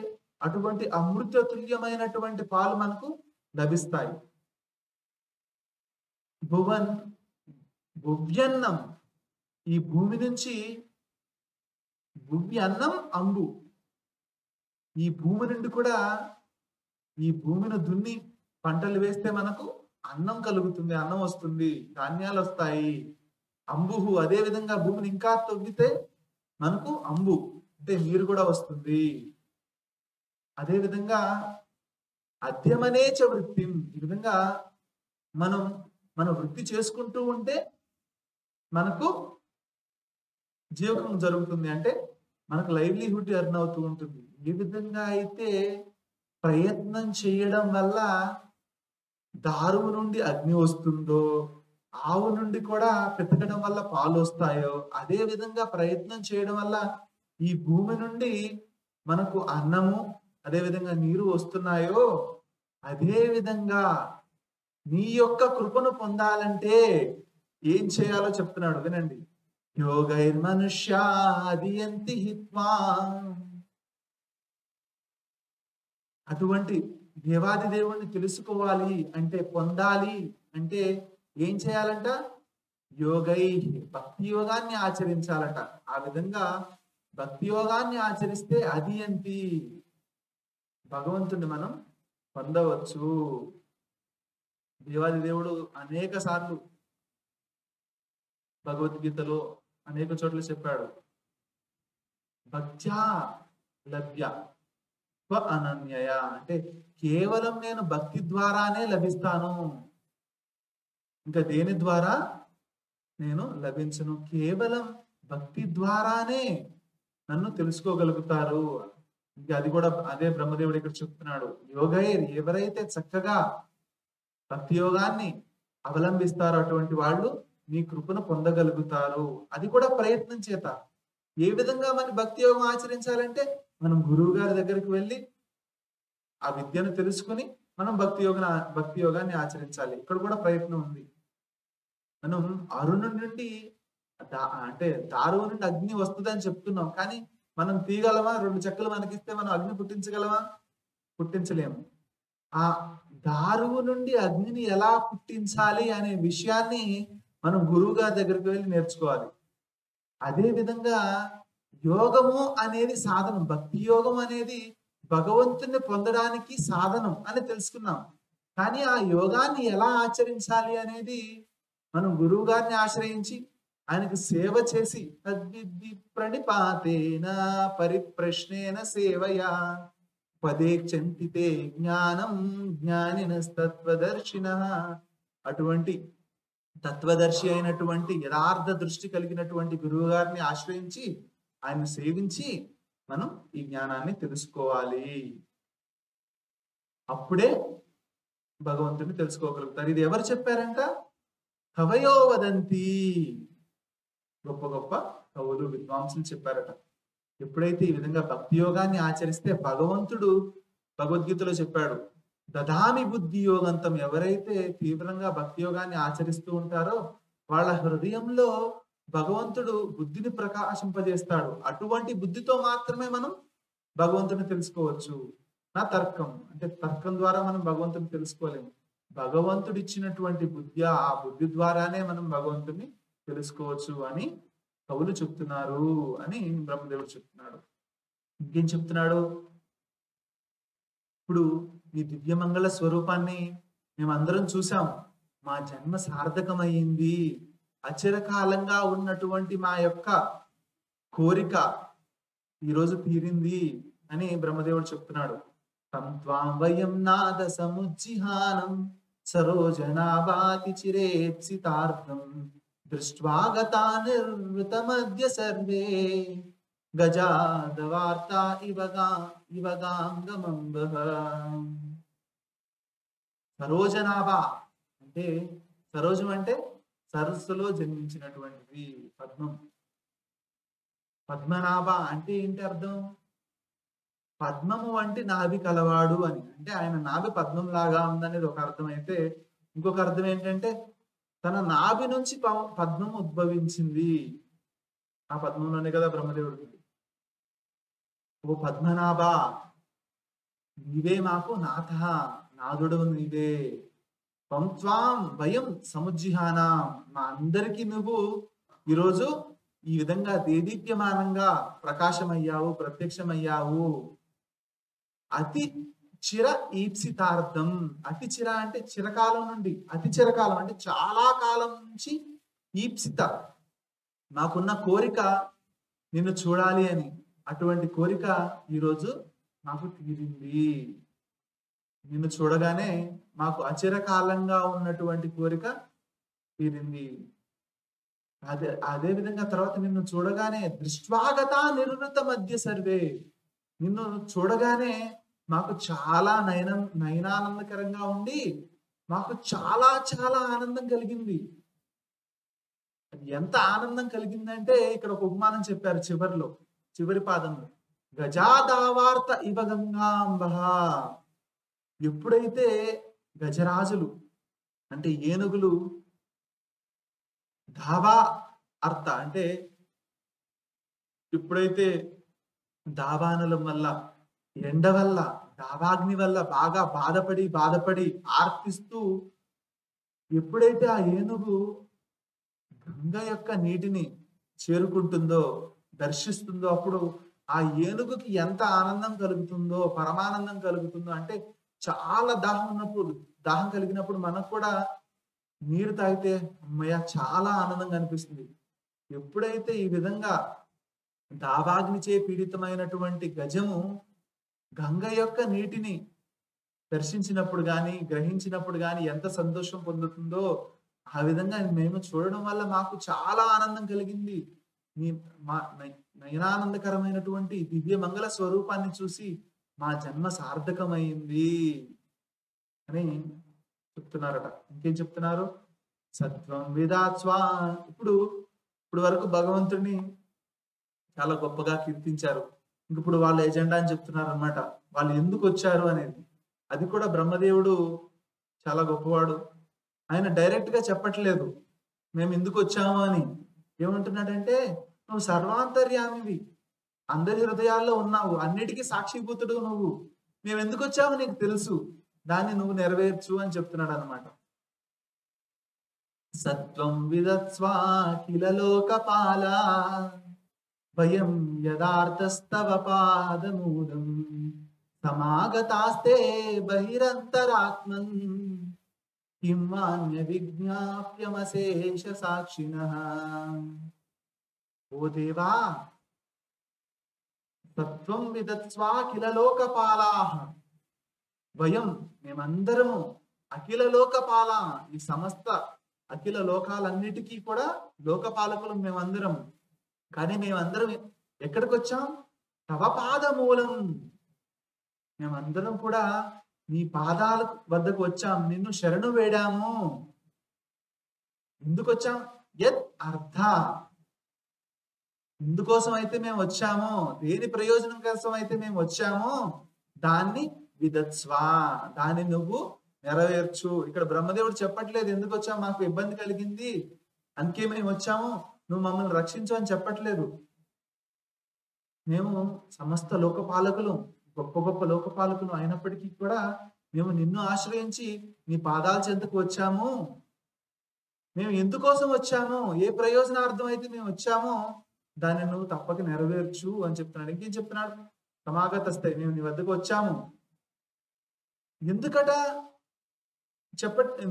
అటువంటి అమృత తుల్యమైనటువంటి పాలు మనకు లభిస్తాయి. భువ్యన్నం, ఈ భూమి నుంచి, భువ్య అన్నం అంబు, ఈ భూమి నుండి కూడా, ఈ భూమిని దున్ని పంటలు వేస్తే మనకు అన్నం కలుగుతుంది, అన్నం వస్తుంది, ధాన్యాలు వస్తాయి. అంబుహు, అదే విధంగా భూమిని ఇంకా తవ్వితే మనకు అంబు అంటే నీరు కూడా వస్తుంది. అదే విధంగా అధ్యమనే చ వృత్తి, ఈ విధంగా మన వృత్తి చేసుకుంటూ ఉంటే మనకు జీవకం జరుగుతుంది, అంటే మనకు లైవ్లీహుడ్ ఎర్న్ అవుతూ ఉంటుంది. ఏ విధంగా అయితే ప్రయత్నం చేయడం వల్ల దారువు నుండి అగ్ని వస్తుందో, ఆవు నుండి కూడా పెతకడం వల్ల పాలు వస్తాయో, అదే విధంగా ప్రయత్నం చేయడం వల్ల ఈ భూమి నుండి మనకు అన్నము, అదే విధంగా నీరు వస్తున్నాయో, అదే విధంగా నీ యొక్క కృపను పొందాలంటే ఏం చేయాలో చెప్తున్నాడు. వినండి. యోగైర్మనుష్యా అదియంతి హిత్వా. అటువంటి దేవాది దేవుణ్ణి తెలుసుకోవాలి అంటే, పొందాలి అంటే ఏం చేయాలంట? యోగై, భక్తి యోగాన్ని ఆచరించాలట. ఆ విధంగా భక్తి యోగాన్ని ఆచరిస్తే అది ఏంటి, భగవంతుని మనం పొందవచ్చు. దేవాది దేవుడు అనేక సార్లు భగవద్గీతలో అనేక చోట్ల చెప్పాడు, భక్త్యా లభ్య స్వ అనన్యయ, అంటే కేవలం నేను భక్తి ద్వారానే లభిస్తాను, ఇంకా దేని ద్వారా నేను లభించను, కేవలం భక్తి ద్వారానే నన్ను తెలుసుకోగలుగుతారు. ఇంకా అది కూడా అదే బ్రహ్మదేవుడు ఇక్కడ చెప్తున్నాడు, యోగైర్, ఎవరైతే చక్కగా భక్తి యోగాన్ని అవలంబిస్తారో అటువంటి వాళ్ళు నీ కృపను పొందగలుగుతారు. అది కూడా ప్రయత్నం చేత. ఏ విధంగా మన భక్తి యోగం ఆచరించాలంటే, మనం గురువు గారి దగ్గరికి వెళ్ళి ఆ విద్యను తెలుసుకుని మనం భక్తి యోగాన్ని ఆచరించాలి. ఇక్కడ కూడా ప్రయత్నం ఉంది. మనం అరుణు నుండి అంటే దారువు నుండి అగ్ని వస్తుందని చెప్తున్నాం, కానీ మనం తీయగలమా? 2 చెక్కలు మనకిస్తే మనం అగ్ని పుట్టించగలమా? పుట్టించలేము. ఆ దారువు నుండి అగ్నిని ఎలా పుట్టించాలి అనే విషయాన్ని మనం గురువు గారి దగ్గరికి వెళ్ళి నేర్చుకోవాలి. అదే విధంగా యోగము అనేది సాధనం, భక్తి యోగం అనేది భగవంతుని పొందడానికి సాధనం అని తెలుసుకున్నాం. కానీ ఆ యోగాన్ని ఎలా ఆచరించాలి అనేది మనం గురువు గారిని ఆశ్రయించి ఆయనకు సేవ చేసి, తద్విద్ది ప్రణిపాతేన పరిప్రశ్నేన సేవయా పదేక్షంతితే జ్ఞానం జ్ఞానినస్తత్వదర్శినః. అటువంటి తత్వదర్శి అయినటువంటి యథార్థ దృష్టి కలిగినటువంటి గురువు గారిని ఆశ్రయించి ఆయన్ని సేవించి మనం ఈ జ్ఞానాన్ని తెలుసుకోవాలి. అప్పుడే భగవంతుని తెలుసుకోగలుగుతారు. ఇది ఎవరు చెప్పారంట? కవయో వదంతి, గొప్ప గొప్ప కవులు విద్వాంసులు చెప్పారట. ఎప్పుడైతే ఈ విధంగా భక్తి యోగాన్ని ఆచరిస్తే, భగవంతుడు భగవద్గీతలో చెప్పాడు, దదామి బుద్ధి యోగంతం, ఎవరైతే తీవ్రంగా భక్తి యోగాన్ని ఆచరిస్తూ ఉంటారో వాళ్ళ హృదయంలో భగవంతుడు బుద్ధిని ప్రకాశింపజేస్తాడు. అటువంటి బుద్ధితో మాత్రమే మనం భగవంతుని తెలుసుకోవచ్చు. నా తర్కం అంటే తర్కం ద్వారా మనం భగవంతుని తెలుసుకోలేము. భగవంతుడు ఇచ్చినటువంటి బుద్ధి, ఆ బుద్ధి ద్వారానే మనం భగవంతుని తెలుసుకోవచ్చు అని కవులు చెప్తున్నారు అని బ్రహ్మదేవుడు చెప్తున్నాడు. ఇంకేం చెప్తున్నాడు? ఇప్పుడు ఈ దివ్యమంగళ స్వరూపాన్ని మేమందరం చూసాం, మా జన్మ సార్థకమయ్యింది, అచిరకాలంగా ఉన్నటువంటి మా యొక్క కోరిక ఈరోజు తీరింది అని బ్రహ్మదేవుడు చెప్తున్నాడు. తం త్వాం వయం నాద సముజ్జిహానం సరోజనాభాతి చిరేప్సితార్థం దృష్ట్వా గతా నిర్వృతమద్య సర్వే గజాదవార్త ఇవగాంగమంబః. సరోజనాభ అంటే, సరోజం అంటే సరస్సులో జన్మించినటువంటిది పద్మం. పద్మనాభ అంటే ఏంటి అర్థం? పద్మము వంటి నాభి కలవాడు అని. అంటే ఆయన నాభి పద్మం లాగా ఉందనేది ఒక అర్థం అయితే, ఇంకొక అర్థం ఏంటంటే తన నాభి నుంచి పద్మం ఉద్భవించింది. ఆ పద్మంలోనే కదా బ్రహ్మదేవుడికి, ఓ పద్మనాభ నీవే మాకు నాథ, నాథుడు నీవే. త్వం వయం సముజ్జిహానాం, మా అందరికీ నువ్వు ఈరోజు ఈ విధంగా దేదీప్యమానంగా ప్రకాశమయ్యావు, ప్రత్యక్షమయ్యావు. అతి చిర ఈప్సితార్థం, అతి చిర అంటే చిరకాలం నుండి, అతి చిరకాలం అంటే చాలా కాలం నుంచి, ఈప్సిత మాకున్న కోరిక నిన్ను చూడాలి అని, అటువంటి కోరిక ఈరోజు నాకు తీరింది. నిన్ను చూడగానే మాకు అచిరకాలంగా ఉన్నటువంటి కోరిక తీరింది. అదే విధంగా తర్వాత నిన్ను చూడగానే దృష్ట్వాగత నిర్వృత మధ్య సర్వే, నిన్ను చూడగానే మాకు చాలా నయనానందకరంగా ఉండి మాకు చాలా చాలా ఆనందం కలిగింది. ఎంత ఆనందం కలిగిందంటే ఇక్కడ ఒక ఉపమానం చెప్పారు చివరిలో, చివరి పాదంలో, గజాదావార్త ఇవ గంగాంబః. ఎప్పుడైతే గజరాజులు అంటే ఏనుగులు ధావా అర్థ అంటే ఎప్పుడైతే దావానలం వల్ల, ఎండ వల్ల, దావాగ్ని వల్ల బాగా బాధపడి ఆర్తిస్తూ ఎప్పుడైతే ఆ ఏనుగు గంగ యొక్క నీటిని చేరుకుంటుందో, దర్శిస్తుందో అప్పుడు ఆ ఏనుగుకి ఎంత ఆనందం కలుగుతుందో, పరమానందం కలుగుతుందో అంటే చాలా దాహం కలిగినప్పుడు మనకు కూడా నీరు తాగితే అమ్మయ్య చాలా ఆనందంగా అనిపిస్తుంది. ఎప్పుడైతే ఈ విధంగా దావాగ్నిచే పీడితమైనటువంటి గజము గంగ యొక్క నీటిని దర్శించినప్పుడు గాని, గ్రహించినప్పుడు గాని ఎంత సంతోషం పొందుతుందో, ఆ విధంగా మేము చూడడం వల్ల మాకు చాలా ఆనందం కలిగింది. మీ మా నయనానందకరమైనటువంటి దివ్య మంగళ స్వరూపాన్ని చూసి మా జన్మ సార్థకమైంది అని చెప్తున్నారట. ఇంకేం చెప్తున్నారు? సత్వం విదాత్స్వా. ఇప్పుడు వరకు భగవంతుడిని చాలా గొప్పగా కీర్తించారు. ఇప్పుడు వాళ్ళ ఎజెండా అని చెప్తున్నారు అన్నమాట. వాళ్ళు ఎందుకు వచ్చారు అనేది. అది కూడా బ్రహ్మదేవుడు చాలా గొప్పవాడు. ఆయన డైరెక్ట్ గా చెప్పట్లేదు మేము ఎందుకు వచ్చాము అని. ఏమంటున్నాడంటే నువ్వు సర్వాంతర్యామివి, అందరి హృదయాల్లో ఉన్నావు, అన్నిటికీ సాక్షిభూతుడు నువ్వు. మేము ఎందుకు వచ్చామో నీకు తెలుసు, దాన్ని నువ్వు నెరవేర్చు అని చెప్తున్నాడు అనమాట. సత్వం విదత్స్వా కిల లోకపాల భయం యదార్థస్తవ పాదమూలం సమాగతాస్తే బహిరంతరాత్మన్ కిమాన్య విజ్ఞాప్యమశేష సాక్షిణః. ఓ దేవా, సత్వం విదత్స్వా కిల లోకపాలాః. వయం మేమందరము అఖిల లోకపాల, ఈ సమస్త అఖిల లోకాలన్నిటికీ కూడా లోకపాలకులు మేమందరం. కానీ మేమందరం ఎక్కడికి వచ్చాం? తవ పాదమూలం. మేమందరం కూడా నీ పాదాల వద్దకు వచ్చాం, నిన్ను శరణు వేడాము. ఎందుకు వచ్చాం? యత్ అర్థ, ఎందుకోసం అయితే మేము వచ్చామో, దేని ప్రయోజనం కోసం అయితే మేము వచ్చామో దాన్ని విదత్స్వా, దాన్ని నువ్వు నెరవేర్చు. ఇక్కడ బ్రహ్మదేవుడు చెప్పట్లేదు ఎందుకు వచ్చాము, మాకు ఇబ్బంది కలిగింది అందుకే మేము వచ్చాము, నువ్వు మమ్మల్ని రక్షించు అని చెప్పట్లేదు. మేము సమస్త లోకపాలకులు, గొప్ప గొప్ప లోకపాలకులు అయినప్పటికీ కూడా మేము నిన్ను ఆశ్రయించి నీ పాదాల చెంతకు వచ్చాము. మేము ఎందుకోసం వచ్చామో, ఏ ప్రయోజనార్థం అయితే మేము వచ్చామో దాన్ని నువ్వు తప్పక నెరవేర్చు అని చెప్తున్నాడు. ఇంకేం చెప్తున్నాడు? సమాగతస్తే, మేము నీ వద్దకు వచ్చాము. ఎందుకట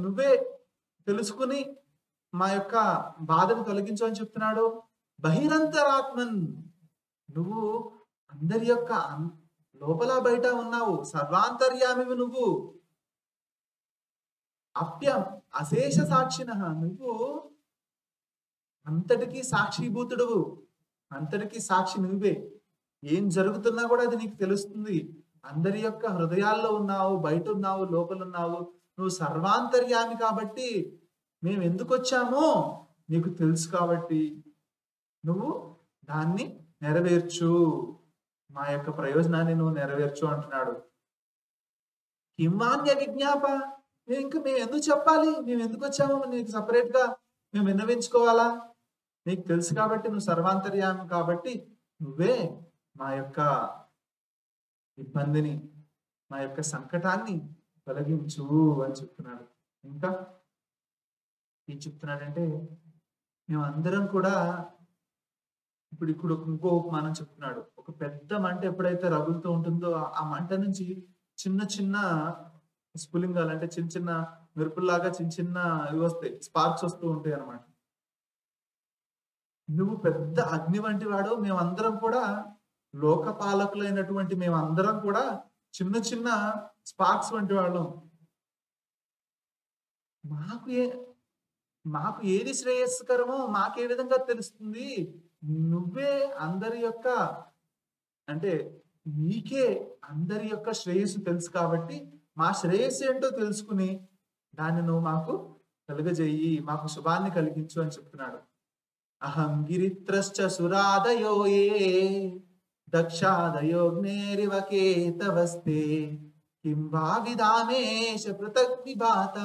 నువ్వే తెలుసుకుని మా యొక్క బాధను తొలగించు అని చెప్తున్నాడు. బహిరంతరాత్మన్, నువ్వు అందరి యొక్క లోపల బయట ఉన్నావు, సర్వాంతర్యామివి నువ్వు. అప్యం అశేష సాక్షిణః, నువ్వు అంతటికీ సాక్షిభూతుడువు, అంతటికీ సాక్షి నువ్వే. ఏం జరుగుతున్నా కూడా అది నీకు తెలుస్తుంది. అందరి యొక్క హృదయాల్లో ఉన్నావు, బయట ఉన్నావు, లోపల ఉన్నావు. నువ్వు సర్వాంతర్యామి కాబట్టి మేము ఎందుకు వచ్చామో నీకు తెలుసు కాబట్టి నువ్వు దాన్ని నెరవేర్చు, మా యొక్క ప్రయోజనాన్ని నువ్వు నెరవేర్చు అంటున్నాడు. కిమాన్య విజ్ఞాప, మేము ఎందుకు చెప్పాలి, మేము ఎందుకు వచ్చామో నీకు సపరేట్ గా మేము విన్నవించుకోవాలా? నీకు తెలుసు కాబట్టి, నువ్వు సర్వాంతర్యామి కాబట్టి నువ్వే మా యొక్క ఇబ్బందిని, మా యొక్క సంకటాన్ని తొలగించు అని చెప్తున్నాడు. ఇంకా ఏం చెప్తున్నాడంటే మేమందరం కూడా ఇప్పుడు ఇంకో ఉపమానం చెప్తున్నాడు. ఒక పెద్ద మంట ఎప్పుడైతే రగులుతూ ఉంటుందో ఆ మంట నుంచి చిన్న చిన్న స్ఫులింగాలు, అంటే చిన్న చిన్న మెరుపుల్లాగా చిన్న చిన్న ఇవి వస్తాయి, స్పార్క్స్ వస్తూ ఉంటాయి అన్నమాట. నువ్వు పెద్ద అగ్ని వంటి వాడు, మేమందరం కూడా లోకపాలకులైనటువంటి మేమందరం కూడా చిన్న చిన్న స్పార్క్స్ వంటి వాళ్ళం. మాకు ఏది శ్రేయస్కరమో మాకే విధంగా తెలుస్తుంది. నువ్వే అందరి యొక్క, అంటే నీకే అందరి యొక్క శ్రేయస్సు తెలుసు కాబట్టి మా శ్రేయస్సు ఏంటో తెలుసుకుని దాన్ని నువ్వు మాకు కలుగజేయి, మాకు శుభాన్ని కలిగించు అని చెప్తున్నాడు. అహం గిరిత్రశ్చ సురాదయో ఏ దక్షాదయోగ్నేరివ కేతవస్తే కిం వా విదామేష పృథక్ విభాత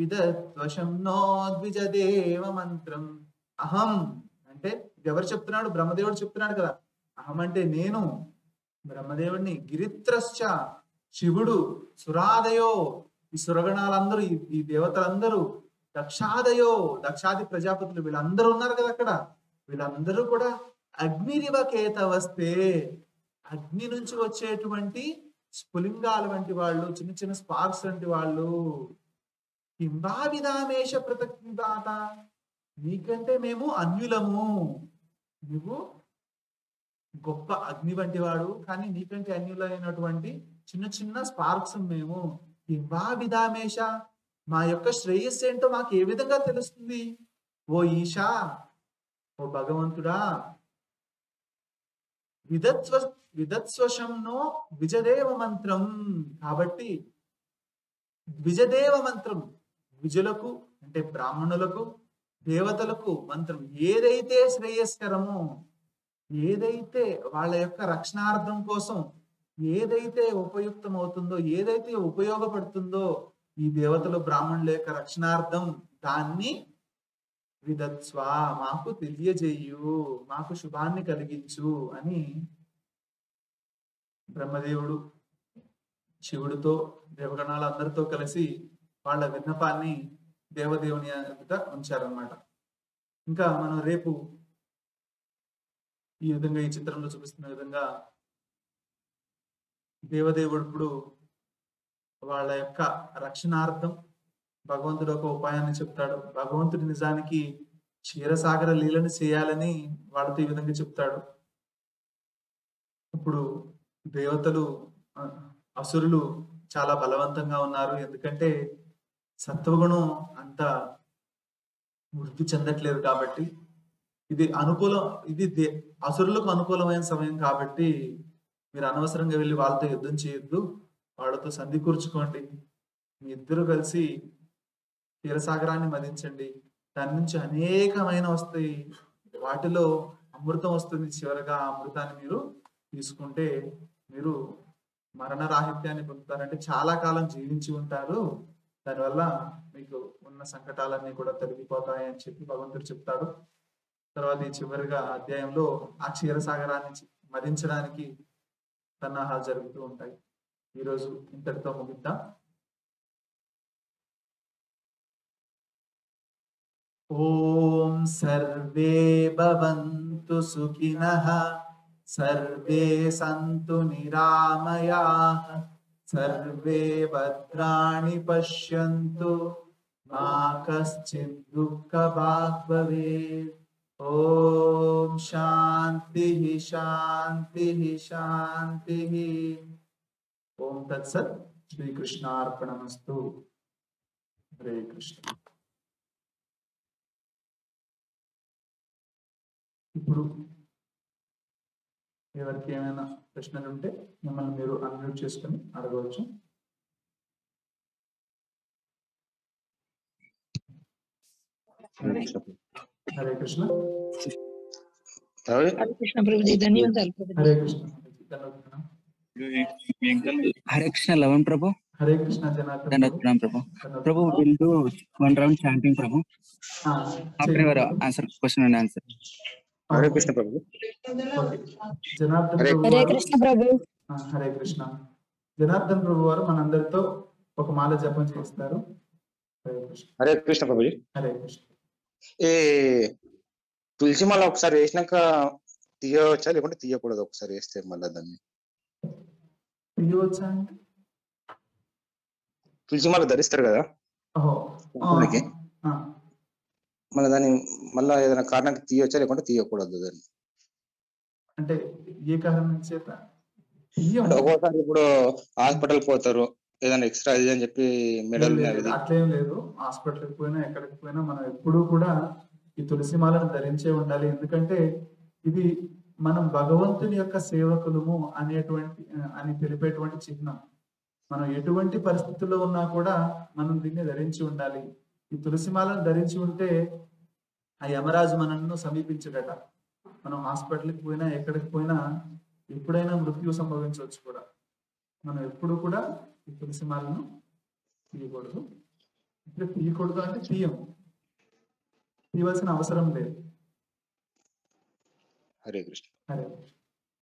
విదత్వశం నో ద్విజదేవ మంత్రం. అహం అంటే ఎవరు చెప్తున్నాడు? బ్రహ్మదేవుడు చెప్తున్నాడు కదా. అహం అంటే నేను బ్రహ్మదేవుడిని, గిరిత్రశ్చ శివుడు, సురాదయో ఈ సురగణాలందరూ, ఈ దేవతలందరూ, దక్షాదయో దక్షాది ప్రజాపతులు, వీళ్ళందరూ ఉన్నారు కదా అక్కడ. వీళ్ళందరూ కూడా అగ్నిరివ కేతవస్తే, అగ్ని నుంచి వచ్చేటువంటి స్ఫులింగాల వంటి వాళ్ళు, చిన్న చిన్న స్పార్క్స్ వంటి వాళ్ళు. కింబావిధామేష పృథక్దాత, నీకంటే మేము అన్యులము. నువ్వు గొప్ప అగ్ని వంటి వాడు, కానీ నీకంటే అన్యులైనటువంటి చిన్న చిన్న స్పార్క్స్ మేము. కింబావిధామేష, మా యొక్క శ్రేయస్సు ఏంటో మాకు ఏ విధంగా తెలుస్తుంది? ఓ ఈశా, ఓ భగవంతుడా, విదత్స్వశంనో ద్విజదేవ మంత్రం. కాబట్టి ద్విజదేవ మంత్రం, ద్విజులకు అంటే బ్రాహ్మణులకు, దేవతలకు మంత్రం ఏదైతే శ్రేయస్కరమో, ఏదైతే వాళ్ళ యొక్క రక్షణార్థం కోసం ఏదైతే ఉపయుక్తం అవుతుందో, ఏదైతే ఉపయోగపడుతుందో ఈ దేవతలు బ్రాహ్మణుల యొక్క రక్షణార్థం, దాన్ని విదత్స్వ, మాకు తెలియజేయు, మాకు శుభాన్ని కలిగించు అని బ్రహ్మదేవుడు శివుడితో, దేవగణాలందరితో కలిసి వాళ్ళ విన్నపాన్ని దేవదేవుని ఎదుట ఉంచారనమాట. ఇంకా మనం రేపు ఈ విధంగా ఈ చిత్రంలో చూపిస్తున్న విధంగా దేవదేవుడు ఇప్పుడు వాళ్ళ యొక్క రక్షణార్థం భగవంతుడు ఒక ఉపాయాన్ని చెప్తాడు. భగవంతుడు నిజానికి క్షీరసాగర లీలను చేయాలని వాళ్ళతో ఈ విధంగా చెప్తాడు. ఇప్పుడు దేవతలు, అసురులు చాలా బలవంతంగా ఉన్నారు. ఎందుకంటే సత్వగుణం అంత వృద్ధి చెందట్లేదు కాబట్టి, ఇది అనుకూలం, ఇది అసురులకు అనుకూలమైన సమయం కాబట్టి మీరు అనవసరంగా వెళ్ళి వాళ్ళతో యుద్ధం చేయొద్దు, వాళ్ళతో సంధి కూర్చుకోండి. మీ ఇద్దరు కలిసి క్షీరసాగరాన్ని మదించండి, దాని నుంచి అనేకమైన వస్తాయి, వాటిలో అమృతం వస్తుంది. చివరగా ఆ అమృతాన్ని మీరు తీసుకుంటే మీరు మరణ రాహిత్యాన్ని పొందుతారంటే చాలా కాలం జీవించి ఉంటారు, దానివల్ల మీకు ఉన్న సంకటాలన్నీ కూడా తొలగిపోతాయి అని చెప్పి భగవంతుడు చెప్తాడు. తర్వాత ఈ చివరిగా అధ్యాయంలో ఆ క్షీరసాగరాన్ని మదించడానికి సన్నాహాలు జరుగుతూ ఉంటాయి. ఈరోజు ఇంతటితో ముగిద్దాం. ఓం సర్వే భవంతు సుఖినః, సర్వే సంతు నిరామయాః, సర్వే భద్రాణి పశ్యంతు, మా కశ్చిద్ దుఃఖభాగ్ భవేత్. ఓం శాంతి శాంతి శాంతి. ఓం తత్సత్. శ్రీకృష్ణార్పణమస్తు. హరే కృష్ణ. ఇప్పుడు ఎవరికి ఏమైనా ప్రశ్నలు ఉంటే మిమ్మల్ని మీరు అన్మ్యూట్ చేసుకుని అడగవచ్చు. హరే కృష్ణ. హరే కృష్ణ ప్రభుజీ, ధన్యవాదాలు. Hare Krishna. Hare Krishna Lavan Prabhu. Hare Krishna Janardan Prabhu. Prabhu will do one round chanting Prabhu. After your answer, question and answer. Hare Krishna Prabhu. Janardan Hare Krishna Prabhu. Hare Krishna. Janardan Prabhu వారు మనందరితో ఒక మాల జపం చేస్తారు. హరే కృష్ణ. హరే కృష్ణ ప్రభుజీ. హరే కృష్ణ. ఏ తులసి మాల ఒకసారి వేసినాక తీయవచ్చా లేకుంటే తీయకూడదు? ఒకసారి వేస్తే మళ్ళీ దాన్ని తీయవచ్చా అంటే తులసి మాల ధరిస్తారు కదా మళ్ళీ దాన్ని మళ్ళా ఏదైనా కారణానికి తీయవచ్చా లేకుంటే తీయకూడదు దాన్ని? అంటే ఏ కారణం చేత? ఒక్కోసారి ఇప్పుడు హాస్పిటల్ పోతారు, ఏదైనా ఎక్స్ట్రా ఇది అని చెప్పి మెడల్ అట్లేం లేదు. హాస్పిటల్కి పోయినా ఎక్కడికి పోయినా మనం ఎప్పుడూ కూడా ఈ తులసి మాలను ధరించే ఉండాలి. ఎందుకంటే ఇది మనం భగవంతుని యొక్క సేవకులము అని తెలిపేటువంటి చిహ్నం. మనం ఎటువంటి పరిస్థితుల్లో ఉన్నా కూడా మనం దీన్ని ధరించి ఉండాలి. ఈ తులసి మాలను ధరించి ఉంటే ఆ యమరాజు మనల్ని సమీపించడట. మనం హాస్పిటల్కి పోయినా ఎక్కడికి పోయినా ఎప్పుడైనా మృత్యు సంభవించవచ్చు కూడా. మనం ఎప్పుడు కూడా ఈ తులసి మాలను తీయకూడదు. ఇట్లా తీయకూడదు అంటే తీయము, తీయవలసిన అవసరం లేదు. హరే కృష్ణ. హరే కృష్ణ.